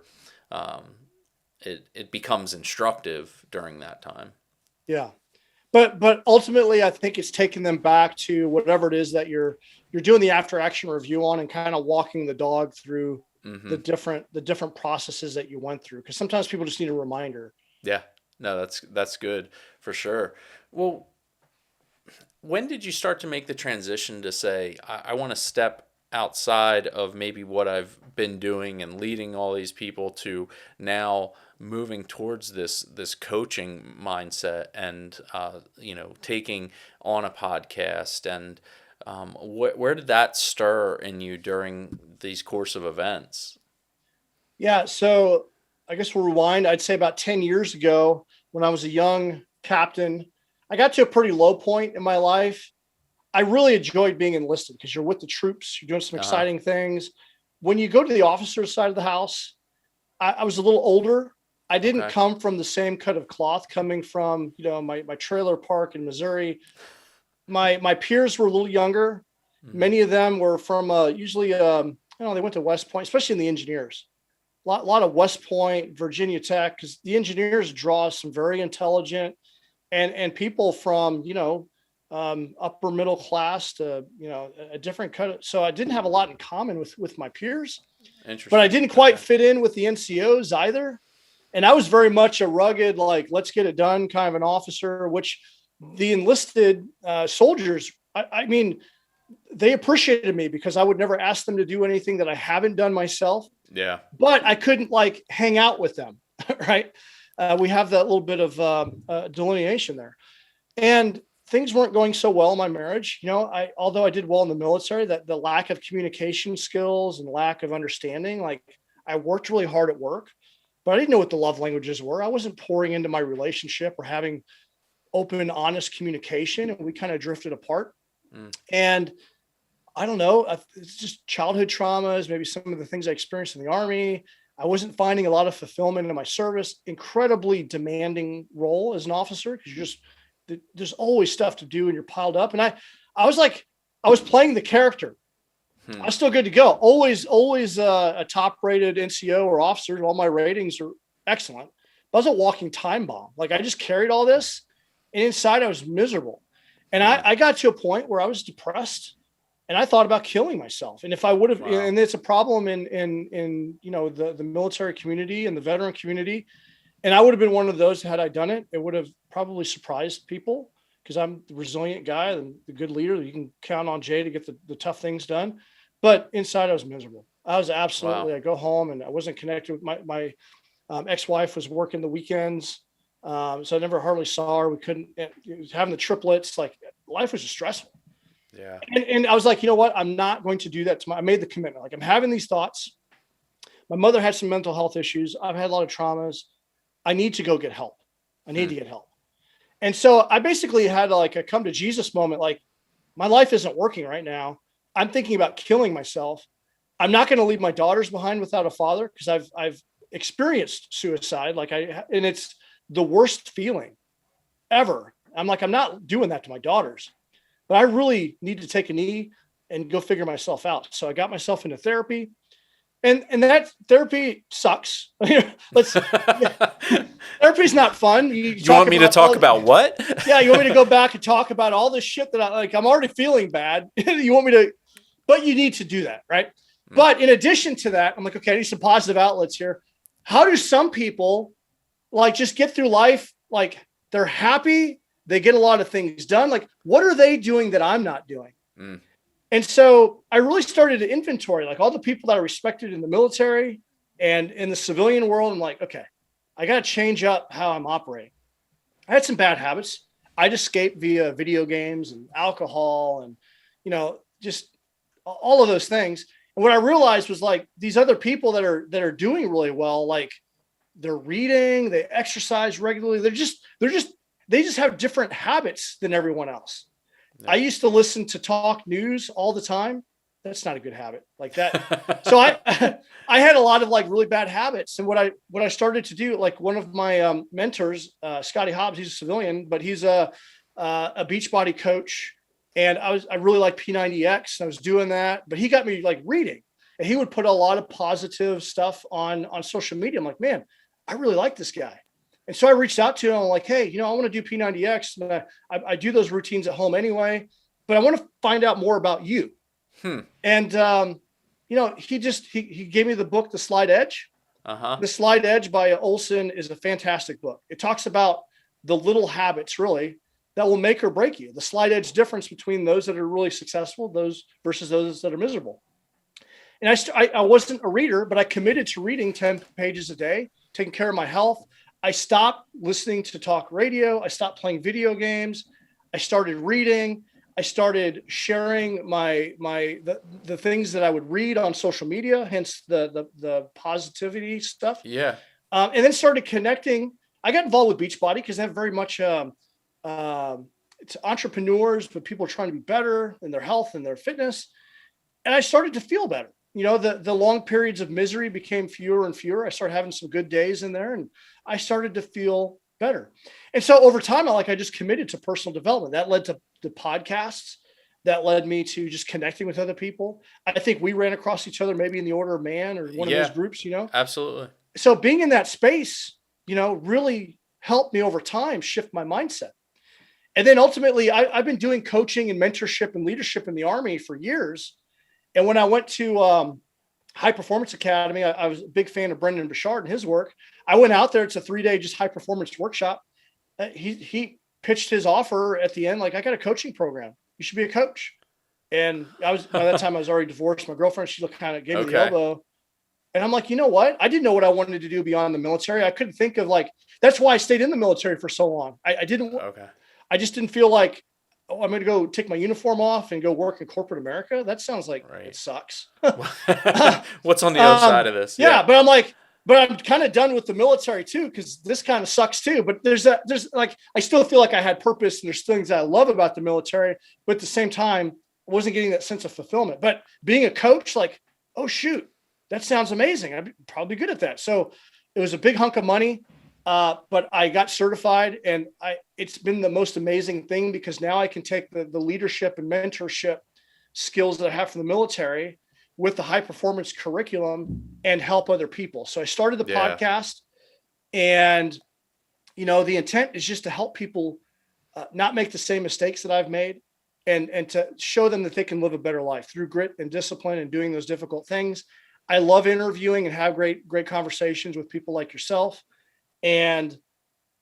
it becomes instructive during that time. Yeah. But ultimately, I think it's taking them back to whatever it is that you're doing the after action review on, and kind of walking the dog through the different processes that you went through. Because sometimes people just need a reminder. Yeah, no, that's good for sure. Well, when did you start to make the transition to say, I want to step outside of maybe what I've been doing and leading all these people, to now moving towards this coaching mindset and taking on a podcast? And where did that stir in you during these course of events? Yeah, so I guess we'll rewind. I'd say about 10 years ago, when I was a young captain, I got to a pretty low point in my life. I really enjoyed being enlisted because you're with the troops, you're doing some exciting things. When you go to the officer's side of the house, I was a little older. I didn't come from the same cut of cloth, coming from, my trailer park in Missouri. My peers were a little younger. Many of them were from usually, they went to West Point, especially in the engineers. A lot of West Point, Virginia Tech, because the engineers draw some very intelligent and people from, upper middle class to, a different cut. So I didn't have a lot in common with my peers, but I didn't quite fit in with the NCOs either. And I was very much a rugged, like, let's get it done kind of an officer, which the enlisted soldiers, I mean, they appreciated me because I would never ask them to do anything that I haven't done myself. Yeah. But I couldn't like hang out with them. Right. We have that little bit of delineation there. And things weren't going so well in my marriage. Although I did well in the military, that the lack of communication skills and lack of understanding, like, I worked really hard at work, but I didn't know what the love languages were. I wasn't pouring into my relationship or having open, honest communication. And we kind of drifted apart. And I don't know, it's just childhood traumas, maybe some of the things I experienced in the Army. I wasn't finding a lot of fulfillment in my service. Incredibly demanding role as an officer, because there's always stuff to do and you're piled up. And I was playing the character. I was still good to go. Always a top rated NCO or officer. All my ratings are excellent. But I was a walking time bomb. Like, I just carried all this, and inside I was miserable. And I got to a point where I was depressed, and I thought about killing myself. And if I would have, and it's a problem in the military community and the veteran community. And I would have been one of those had I done it. It would have probably surprised people, because I'm the resilient guy and the good leader. You can count on Jay to get the tough things done. But inside I was miserable. I was absolutely, I go home and I wasn't connected with my ex-wife was working the weekends. So I never hardly saw her. We couldn't, having the triplets, like, life was just stressful. Yeah. And I was like, you know what? I'm not going to do that I made the commitment. Like, I'm having these thoughts. My mother had some mental health issues. I've had a lot of traumas. I need to go get help. I need to get help. And so I basically had like a come to Jesus moment. Like, my life isn't working right now. I'm thinking about killing myself. I'm not going to leave my daughters behind without a father, because I've experienced suicide. And it's the worst feeling ever. I'm like, I'm not doing that to my daughters, but I really need to take a knee and go figure myself out. So I got myself into therapy, and that therapy sucks. Therapy's not fun. You want me to talk about what? Yeah. You want me to go back and talk about all this shit that I'm already feeling bad. You want me to, but you need to do that. Right. But in addition to that, I'm like, okay, I need some positive outlets here. how do some people like just get through life? Like they're happy, they get a lot of things done. Like, what are they doing that I'm not doing? Mm. And so I really started to inventory like all the people that I respected in the military and in the civilian world. I'm like, okay, I got to change up how I'm operating. I had some bad habits. I'd escape via video games and alcohol and, just all of those things. And what I realized was like these other people that are doing really well, like they're reading, they exercise regularly. They just have different habits than everyone else. I Yeah. used to listen to talk news all the time. That's not a good habit like that. So I I had a lot of like really bad habits. And what I started to do, like one of my mentors, Scotty Hobbs, he's a civilian, but he's a Beachbody coach. And I really like P90X. And I was doing that, but he got me like reading, and he would put a lot of positive stuff on social media. I'm like, man, I really like this guy. And so I reached out to him. I'm like, hey, I want to do P90X. And I do those routines at home anyway, but I want to find out more about you. Hmm. And, he gave me the book, The Slight Edge. Uh-huh. The Slight Edge by Olson is a fantastic book. It talks about the little habits really that will make or break you. The slight edge difference between those that are really successful, those versus those that are miserable. And I wasn't a reader, but I committed to reading 10 pages a day, taking care of my health. I stopped listening to talk radio. I stopped playing video games. I started reading. I started sharing the things that I would read on social media, hence the positivity stuff. Yeah. And then started connecting. I got involved with Beachbody because they have very much it's entrepreneurs, but people are trying to be better in their health and their fitness. And I started to feel better. The long periods of misery became fewer and fewer. I started having some good days in there, and I started to feel better. And so over time, I just committed to personal development. That led to the podcasts. That led me to just connecting with other people. I think we ran across each other maybe in the Order of Man or one of those Yeah. groups. Absolutely. So being in that space, really helped me over time shift my mindset. And then ultimately, I've been doing coaching and mentorship and leadership in the Army for years. And when I went to High Performance Academy, I was a big fan of Brendan Bouchard and his work. I went out there. It's a 3-day just high performance workshop. He pitched his offer at the end, like, I got a coaching program. You should be a coach. And by that time I was already divorced. My girlfriend, she kind of gave me the Okay. elbow. And I'm like, you know what? I didn't know what I wanted to do beyond the military. I couldn't think of that's why I stayed in the military for so long. Okay. I just didn't feel like, oh, I'm going to go take my uniform off and go work in corporate America. That sounds like it Right. sucks. What's on the other side of this? Yeah, Yeah. but I'm kind of done with the military too, because this kind of sucks too. But there's like, I still feel like I had purpose, and there's things that I love about the military, but at the same time, I wasn't getting that sense of fulfillment. But being a coach, like, oh shoot, that sounds amazing. I'd be probably good at that. So it was a big hunk of money. But I got certified, and it's been the most amazing thing, because now I can take the leadership and mentorship skills that I have from the military with the high performance curriculum and help other people. So I started the podcast, and, the intent is just to help people not make the same mistakes that I've made, and to show them that they can live a better life through grit and discipline and doing those difficult things. I love interviewing and have great conversations with people like yourself. And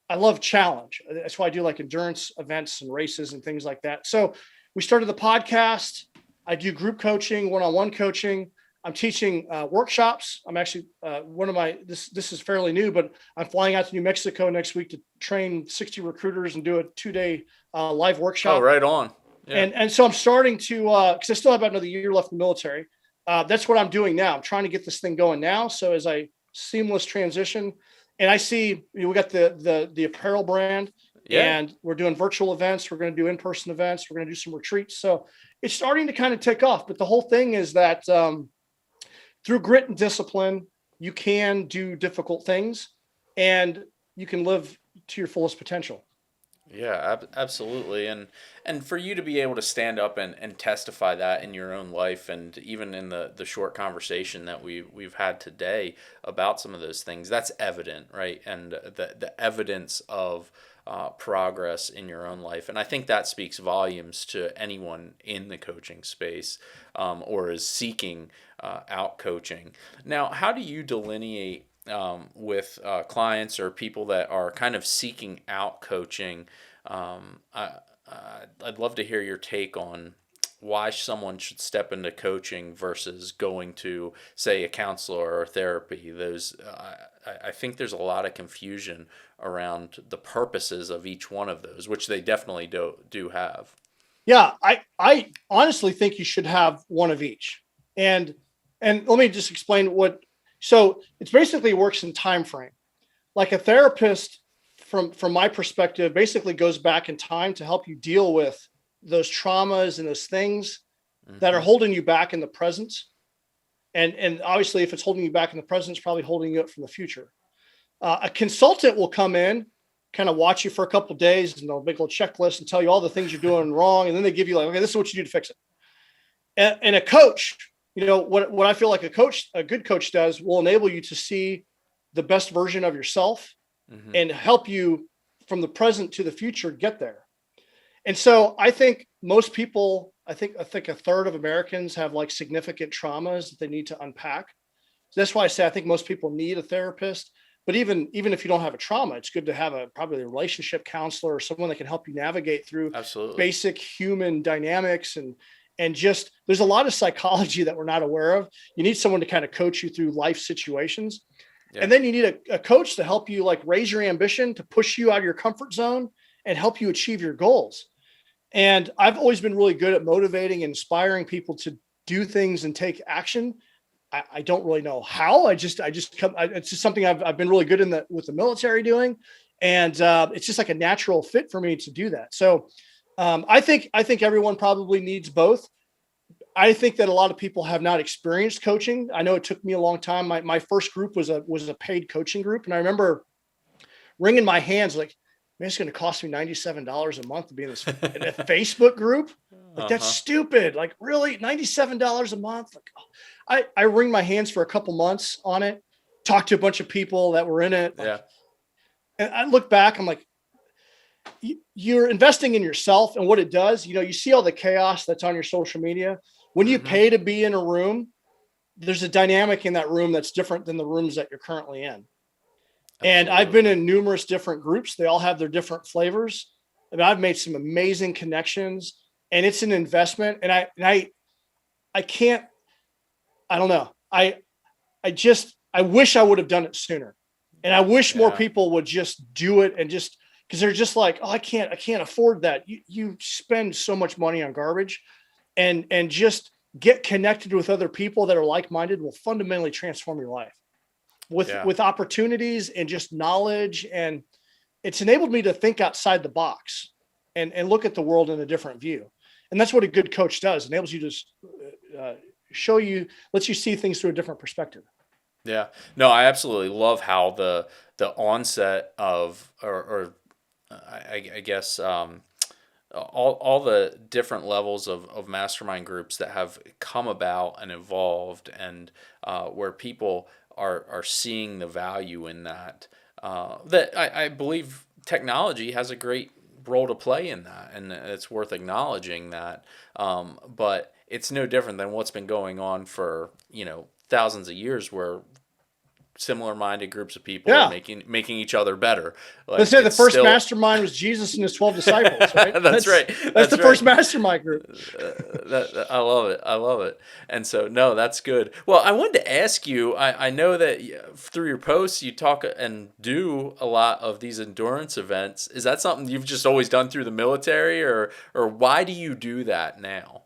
I love challenge. That's why I do like endurance events and races and things like that. So we started the podcast. I do group coaching, one-on-one coaching. I'm teaching workshops. I'm actually this is fairly new, but I'm flying out to New Mexico next week to train 60 recruiters and do a 2-day live workshop. Oh, right on. Yeah. And so I'm starting to, because I still have about another year left in the military. That's what I'm doing now. I'm trying to get this thing going now. So as I seamless transition, and I see, we got the apparel brand, and we're doing virtual events. We're going to do in-person events. We're going to do some retreats. So it's starting to kind of take off. But the whole thing is that through grit and discipline, you can do difficult things, and you can live to your fullest potential. Yeah, absolutely. And for you to be able to stand up and testify that in your own life, and even in the short conversation that we've had today about some of those things, that's evident, right? And the evidence of progress in your own life. And I think that speaks volumes to anyone in the coaching space, or is seeking out coaching. Now, how do you delineate with clients or people that are kind of seeking out coaching. I'd love to hear your take on why someone should step into coaching versus going to, say, a counselor or therapy. I think there's a lot of confusion around the purposes of each one of those, which they definitely do have. Yeah, I honestly think you should have one of each. And let me just explain what. So it's basically works in time frame. Like a therapist, from my perspective, basically goes back in time to help you deal with those traumas and those things that are Hmm. holding you back in the present. And obviously, if it's holding you back in the present, it's probably holding you up from the future. A consultant will come in, kind of watch you for a couple of days, and they'll make a little checklist and tell you all the things you're doing wrong, and then they give you like, okay, this is what you do to fix it. And a coach, what I feel like a good coach does, will enable you to see the best version of yourself Hmm. and help you from the present to the future get there. And so I think most people, I think a third of Americans have like significant traumas that they need to unpack. So that's why I say I think most people need a therapist. But even if you don't have a trauma, it's good to have probably a relationship counselor or someone that can help you navigate through Absolutely. basic human dynamics and just there's a lot of psychology that we're not aware of. You need someone to kind of coach you through life situations. Yeah. And then you need a coach to help you like raise your ambition, to push you out of your comfort zone and help you achieve your goals. And I've always been really good at motivating and inspiring people to do things and take action. I don't really know how. It's just something I've been really good in with the military doing, and it's just like a natural fit for me to do that. So I think everyone probably needs both. I think that a lot of people have not experienced coaching. I know it took me a long time. My first group was a paid coaching group, and I remember wringing my hands like, man, it's going to cost me $97 a month to be in a Facebook group. Like that's Uh-huh. stupid. Like really, $97 a month. Like, I wring my hands for a couple months on it. Talked to a bunch of people that were in it. Like, Yeah. and I look back, I'm like, you're investing in yourself and what it does. You see all the chaos that's on your social media. When you Hmm. pay to be in a room, there's a dynamic in that room that's different than the rooms that you're currently in. And I've been Absolutely. in numerous different groups. They all have their different flavors. And I've made some amazing connections, and it's an investment. I can't, I don't know. I wish I would have done it sooner. And I wish more Yeah. people would just do it and just, because they're just like, oh, I can't afford that. You spend so much money on garbage, and just get connected with other people that are like-minded will fundamentally transform your life Yeah. with opportunities and just knowledge. And it's enabled me to think outside the box and look at the world in a different view. And that's what a good coach does. Enables you to show you, lets you see things through a different perspective. Yeah. No, I absolutely love how the onset of or I guess all the different levels of mastermind groups that have come about and evolved, and where people are seeing the value in that. That I believe technology has a great role to play in that, and it's worth acknowledging that. But it's no different than what's been going on for thousands of years, where similar minded groups of people are Yeah. making each other better. Let's Like say the it's first still mastermind was Jesus and his 12 disciples, right? that's right. That's That's the first right. mastermind group. I love it. I love it. And so, no, that's good. Well, I wanted to ask you. I know that through your posts, you talk and do a lot of these endurance events. Is that something you've just always done through the military, or why do you do that now?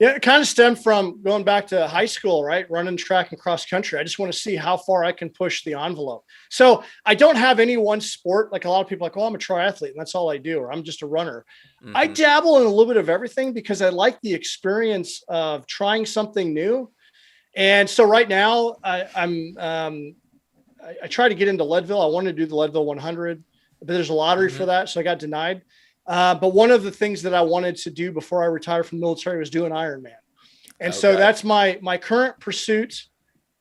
Yeah, it kind of stemmed from going back to high school, right? Running track and cross country. I just want to see how far I can push the envelope. So I don't have any one sport. Like a lot of people are like, well, I'm a triathlete and that's all I do, or I'm just a runner. I Mm-hmm. dabble in a little bit of everything because I like the experience of trying something new. And so right now I tried to get into Leadville. I wanted to do the Leadville 100, but there's a lottery Mm-hmm. for that. So I got denied. But one of the things that I wanted to do before I retired from the military was do an Ironman. And so Okay. that's my current pursuit.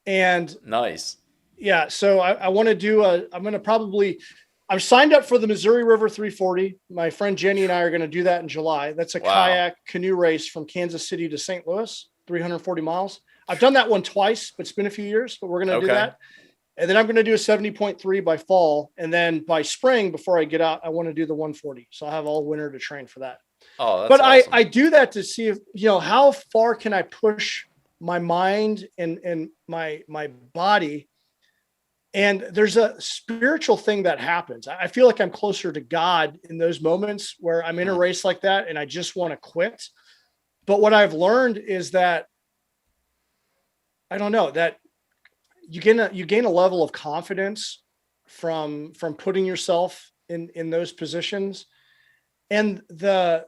And Nice. yeah, so I want to I'm going to probably, I'm signed up for the Missouri River 340. My friend Jenny and I are going to do that in July. That's a Wow. kayak canoe race from Kansas City to St. Louis, 340 miles. I've done that one twice, but it's been a few years, but we're going to do Okay. that. And then I'm going to do a 70.3 by fall. And then by spring, before I get out, I want to do the 140. So I'll have all winter to train for that. Oh, that's But awesome. I do that to see if, how far can I push my mind and my body. And there's a spiritual thing that happens. I feel like I'm closer to God in those moments where I'm in a Mm, race like that and I just want to quit. But what I've learned is that, I don't know, that you gain a level of confidence from putting yourself in those positions. And the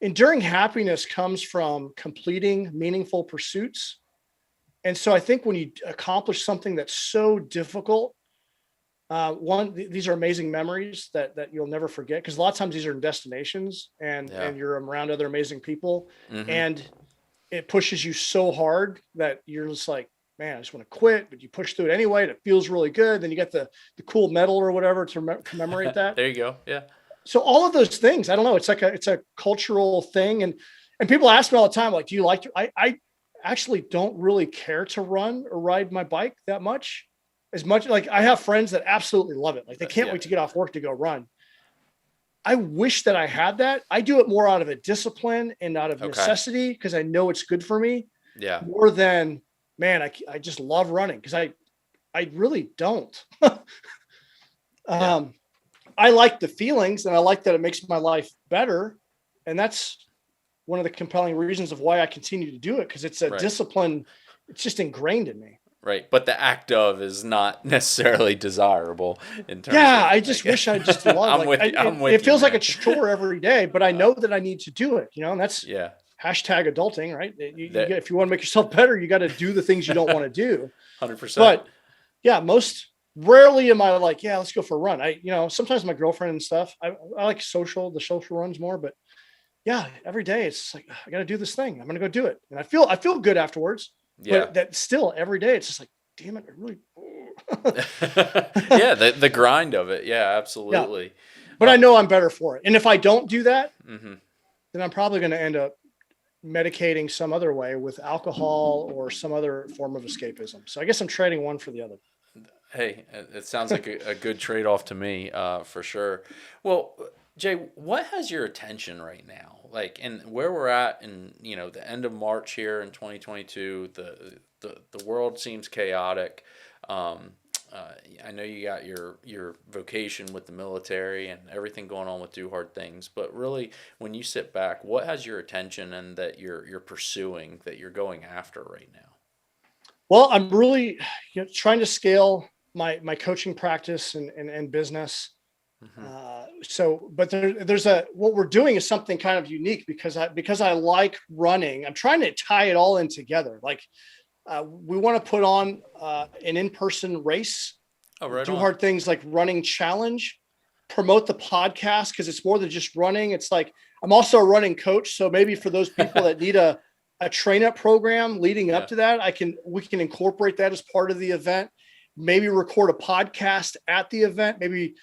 enduring happiness comes from completing meaningful pursuits. And so I think when you accomplish something that's so difficult, these are amazing memories that you'll never forget, because a lot of times these are destinations, yeah. and you're around other amazing people, Hmm. and it pushes you so hard that you're just like, man, I just want to quit, but you push through it anyway, and it feels really good. Then you get the cool medal or whatever to commemorate that. There you go. Yeah. So all of those things, I don't know, it's a cultural thing. And people ask me all the time, like, do you like to, I actually don't really care to run or ride my bike that much. As much, like, I have friends that absolutely love it. Like, they can't Yeah. wait to get off work to go run. I wish that I had that. I do it more out of a discipline and out of Okay. necessity, because I know it's good for me, Yeah. more than, man, I just love running, because I really don't. Yeah. um, I like the feelings, and I like that it makes my life better. And that's one of the compelling reasons of why I continue to do it, because it's a Right. discipline. It's just ingrained in me. Right. But the act of is not necessarily desirable in terms Yeah, of I like, just wish I just love, I'm like, with you. I'm it with you, feels like a man. chore every day, but I Uh, know that I need to do it, and that's yeah. hashtag adulting, right? You That get, if you want to make yourself better, you got to do the things you don't want to do. 100%. But yeah, most rarely am I like, yeah, let's go for a run. Sometimes my girlfriend and stuff, I like the social runs more, but yeah, every day it's like, I got to do this thing. I'm going to go do it. And I feel good afterwards, Yeah. but that still every day, it's just like, damn it. I really, Yeah. The grind of it. Yeah. yeah, Absolutely. but I know I'm better for it. And if I don't do that, Hmm. then I'm probably going to end up medicating some other way with alcohol or some other form of escapism. So I guess I'm trading one for the other. Hey, it sounds like a good trade off to me, for sure. Well, Jay, what has your attention right now? Like, and where we're at in, the end of March here in 2022, the world seems chaotic. Um, uh, I know you got your vocation with the military and everything going on with Do Hard Things, but really, when you sit back, what has your attention and that you're pursuing, that you're going after right now? Well, I'm really, trying to scale my coaching practice and business. Hmm. But there's what we're doing is something kind of unique, because I like running. I'm trying to tie it all in together. Like, we want to put on an in-person race, Oh, right Do on. Hard Things like running challenge, promote the podcast, because it's more than just running. It's like, I'm also a running coach. So maybe for those people that need a train up program leading up Yeah. to that, we can incorporate that as part of the event. Maybe record a podcast at the event, Oh, maybe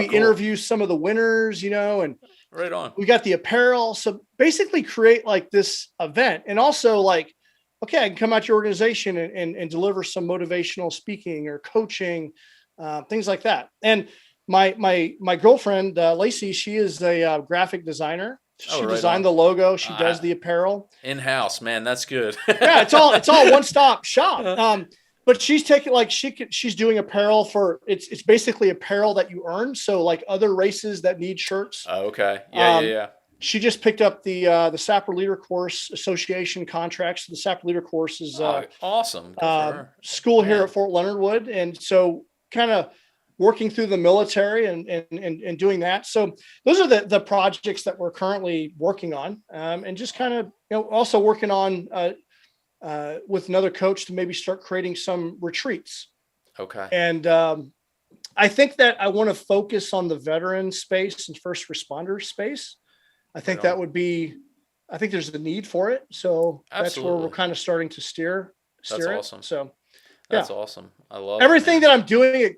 cool. interview some of the winners, and Right on. we got the apparel. So basically create like this event, and also like, okay, I can come out to your organization and deliver some motivational speaking or coaching, things like that. And my girlfriend, Lacey, she is a graphic designer. Oh, She right designed on. the logo. She does Uh, the apparel. In-house, man. That's good. Yeah, it's all one stop shop. But she's taking, like, she's doing apparel for, it's basically apparel that you earn. So like other races that need shirts. Oh, okay. Yeah, yeah, Um, yeah. she just picked up the Sapper Leader Course Association contracts. The Sapper Leader Course is Oh, awesome. Good for her. school here Man. at Fort Leonard Wood, and so kind of working through the military and doing that. So those are the projects that we're currently working on, and just kind of, also working on with another coach to maybe start creating some retreats. Okay. And I think that I want to focus on the veteran space and first responder space. I Right think on. that would be, I think there's a need for it. So that's where we're Absolutely. kind of starting to That's steer it. awesome. So yeah, That's awesome. I love it, everything man. that I'm doing,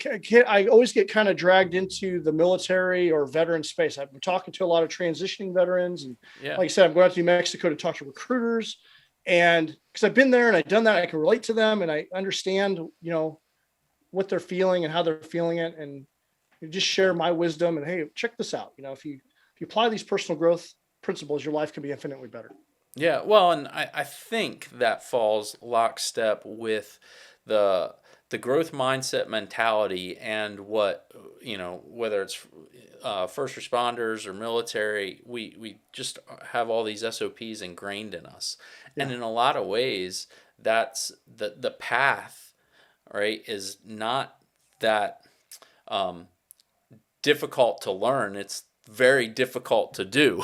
I always get kind of dragged into the military or veteran space. I've been talking to a lot of transitioning veterans, and Yeah. like I said, I'm going out to New Mexico to talk to recruiters, and because I've been there and I've done that, I can relate to them and I understand, what they're feeling and how they're feeling it, and just share my wisdom. And hey, check this out. If you apply these personal growth principles, your life can be infinitely better. Yeah, well, and I think that falls lockstep with the the growth mindset mentality and what, whether it's first responders or military, we just have all these SOPs ingrained in us, and Yeah. in a lot of ways, that's the path, right? Is not that um, difficult to learn. It's very difficult to do,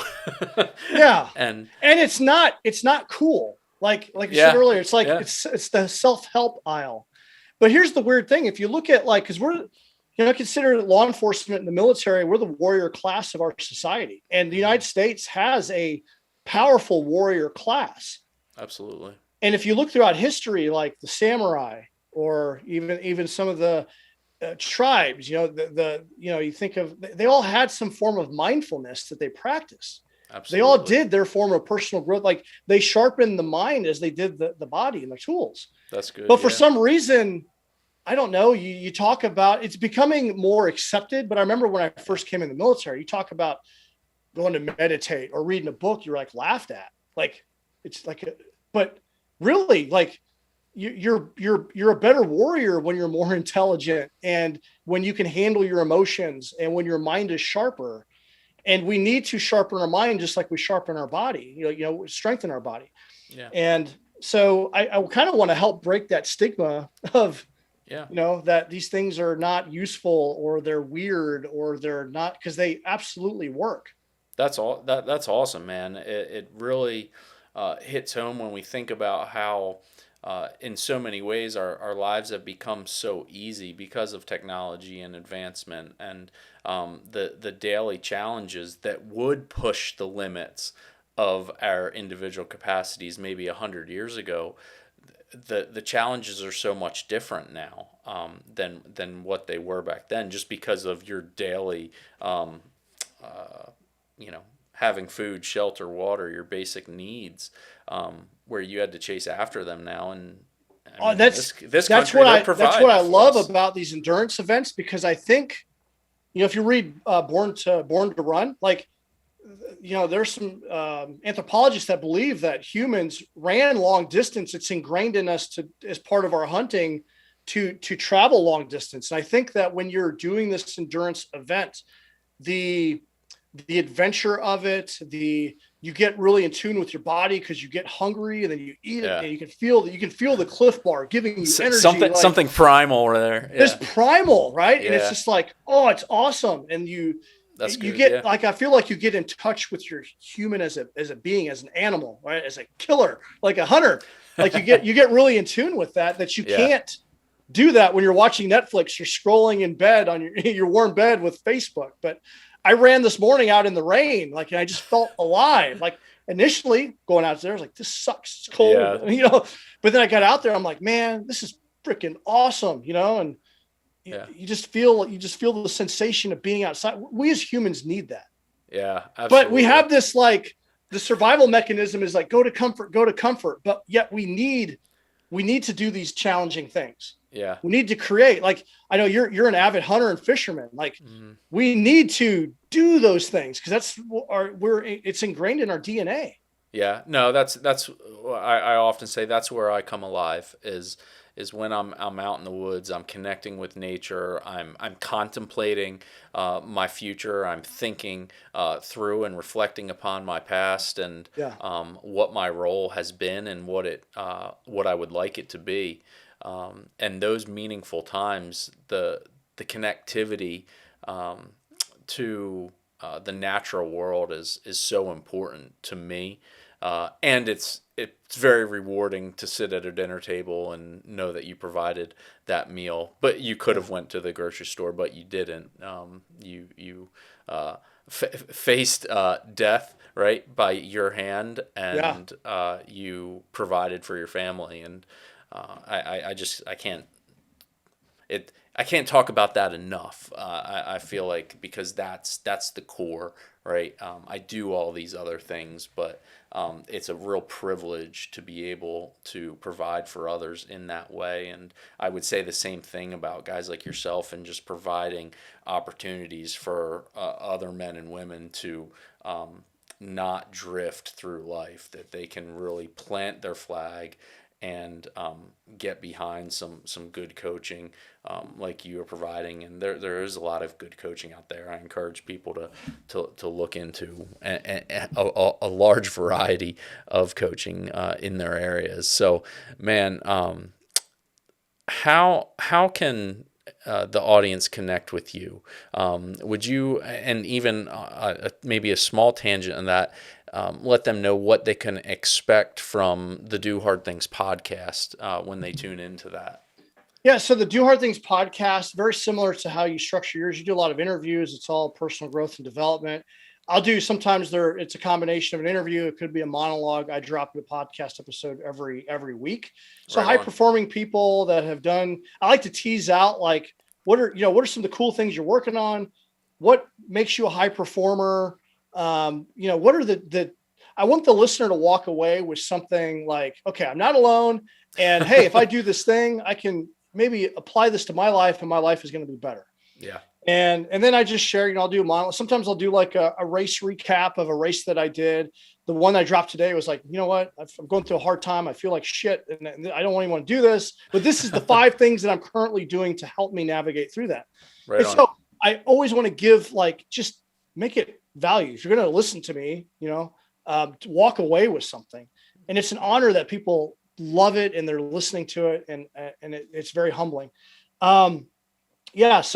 Yeah. and And it's not cool. Like you said yeah, earlier, it's like yeah. it's the self-help aisle. But here's the weird thing. If you look at like, because consider law enforcement and the military, we're the warrior class of our society. And the United States has a powerful warrior class. Absolutely. And if you look throughout history, like the samurai, or even some of the tribes, you think of, they all had some form of mindfulness that they practiced. They all Absolutely. did their form of personal growth. Like they sharpened the mind as they did the body and the tools. That's good. But for Yeah. some reason, I don't know, you talk about, it's becoming more accepted. But I remember when I first came in the military, you talk about going to meditate or reading a book, you're like laughed at. Like it's like but really, like you're a better warrior when you're more intelligent, and when you can handle your emotions, and when your mind is sharper. And we need to sharpen our mind just like we sharpen our body, strengthen our body. Yeah. And so I kind of want to help break that stigma of, Yeah. that these things are not useful, or they're weird, or they're not, because they absolutely work. That's all. That's awesome, man. It really hits home when we think about how, in so many ways, our lives have become so easy because of technology and advancement, and the daily challenges that would push the limits of our individual capacities maybe 100 years ago. The challenges are so much different now, than what they were back then, just because of your daily, you know, having food, shelter, water, your basic needs, where you had to chase after them now. And I Oh, mean, in that's this that's country, what they're I providing for love us. about these endurance events, because I think, if you read Born to Run, like, there's some anthropologists that believe that humans ran long distance. It's ingrained in us to, as part of our hunting, to travel long distance. And I think that when you're doing this endurance event, the the adventure of it, you get really in tune with your body because you get hungry, and then you eat it, Yeah, and you can feel the Cliff Bar giving you energy. something Like, something primal over there. this Yeah, primal, right? And it's yeah, just like, oh, it's awesome. And that's you good. get, Yeah, like, I feel like you get in touch with your human as a being, as an animal, right? As a killer, like a hunter. Like you get really in tune with that you yeah, can't do that when you're watching Netflix. You're scrolling in bed on your warm bed with Facebook. But I ran this morning out in the rain, like, and I just felt alive. Like, initially going out there, I was like, this sucks. It's cold, yeah, But then I got out there, I'm like, man, this is freaking awesome, And yeah, you just feel the sensation of being outside. We as humans need that. yeah. But we Absolutely. have this, like, the survival mechanism is like, go to comfort. But yet we need to do these challenging things. Yeah. We need to create, like, I know you're an avid hunter and fisherman. Like, Mhm. we need to do those things because it's ingrained in our DNA. Yeah, no, that's I often say that's where I come alive is when I'm out in the woods. I'm connecting with nature. I'm contemplating my future. I'm thinking through and reflecting upon my past and Yeah. what my role has been and what I would like it to be. And those meaningful times, the connectivity to the natural world is so important to me, and it's very rewarding to sit at a dinner table and know that you provided that meal. But you could Yeah. have went to the grocery store, but you didn't. You faced death right by your hand, Yeah. and you provided for your family. And I can't it I can't talk about that enough. I feel like because that's the core, right? I do all these other things, but it's a real privilege to be able to provide for others in that way. And I would say the same thing about guys like yourself and just providing opportunities for other men and women to not drift through life, that they can really plant their flag and get behind some good coaching like you are providing. And there is a lot of good coaching out there. I encourage people to look into a large variety of coaching in their areas. So, man, how can the audience connect with you? Would you, and even maybe a small tangent on that, let them know what they can expect from the Do Hard Things podcast when they tune into that? Yeah, so the Do Hard Things podcast, very similar to how you structure yours. You do a lot of interviews. It's all personal growth and development. I'll do sometimes it's a combination of an interview. It could be a monologue. I drop a podcast episode every week. So Right high on. performing people that have done, I like to tease out like what are some of the cool things you're working on? What makes you a high performer? What are the I want the listener to walk away with something like, okay, I'm not alone. And hey, if I do this thing, I can maybe apply this to my life and my life is going to be better. Yeah. And then I just share, I'll do a monologue. Sometimes I'll do like a race recap of a race that I did. The one I dropped today was like, you know what? I'm going through a hard time. I feel like shit and I don't want anyone to do this, but this is the 5 things that I'm currently doing to help me navigate through that. Right And on. so I always want to give just make it value. If you're going to listen to me, to walk away with something. And it's an honor that people love it and they're listening to it. And it's very humbling. So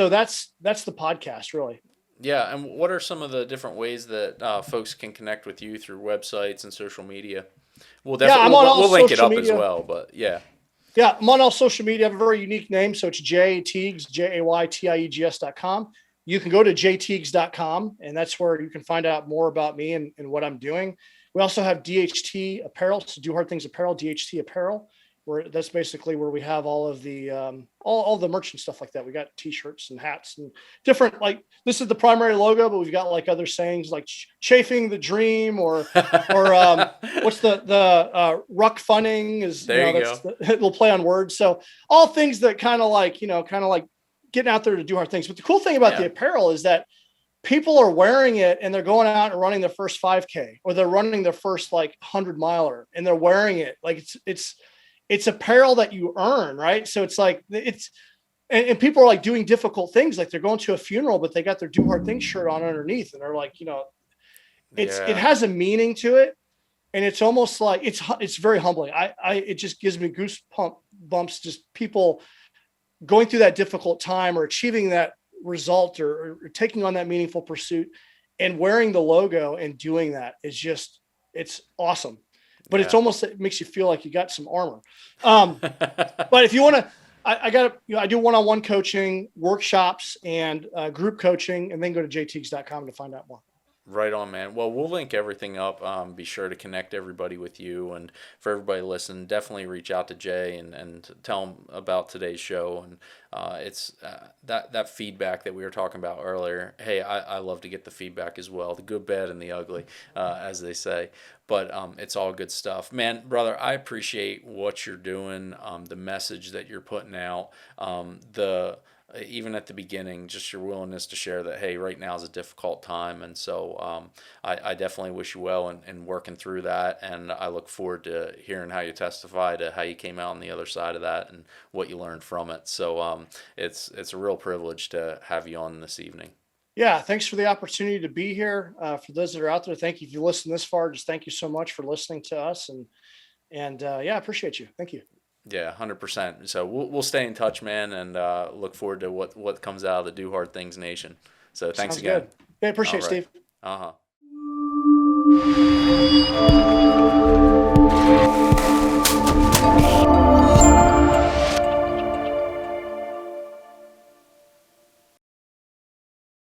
that's the podcast really. Yeah. And what are some of the different ways that folks can connect with you through websites and social media? We'll definitely I'm on all we'll link it social up as media. well, but yeah. Yeah, I'm on all social media. I have a very unique name. So it's Jay Tiegs, JayTiegs.com. You can go to jtiegs.com, and that's where you can find out more about me and what I'm doing. We also have DHT Apparel, so Do Hard Things Apparel, DHT Apparel, where that's basically where we have all of the all the merch and stuff like that. We got T-shirts and hats and different, like this is the primary logo, but we've got like other sayings like chafing the dream or what's the ruck funning is There you go. It'll play on words. So all things that kind of like getting out there to do hard things. But the cool thing about the apparel is that people are wearing it and they're going out and running their first 5K or they're running their first like 100-miler and they're wearing it. Like it's apparel that you earn, right? So it's like and people are like doing difficult things. Like they're going to a funeral, but they got their Do Hard Things shirt on underneath. And they're like, it has a meaning to it. And it's almost like it's very humbling. It just gives me goosebumps, just people going through that difficult time or achieving that result or taking on that meaningful pursuit and wearing the logo and doing that is just, it's awesome. But it's almost, it makes you feel like you got some armor. But if you want to, I do one-on-one coaching, workshops, and group coaching, and then go to jtiegs.com to find out more. Right on, man. Well, we'll link everything up. Be sure to connect everybody with you. And for everybody listening, definitely reach out to Jay and tell him about today's show. And it's that feedback that we were talking about earlier. Hey, I love to get the feedback as well, the good, bad, and the ugly, as they say. But it's all good stuff. Man, brother, I appreciate what you're doing, the message that you're putting out, even at the beginning, just your willingness to share that, hey, right now is a difficult time. And so I definitely wish you well in working through that. And I look forward to hearing how you testify to how you came out on the other side of that and what you learned from it. So it's a real privilege to have you on this evening. Yeah, thanks for the opportunity to be here. For those that are out there, thank you. If you listened this far, just thank you so much for listening to us. And I appreciate you. Thank you. Yeah, 100%. So we'll stay in touch, man, and look forward to what comes out of the Do Hard Things Nation. So thanks Sounds again. good. Yeah, appreciate it, Steve. Uh-huh.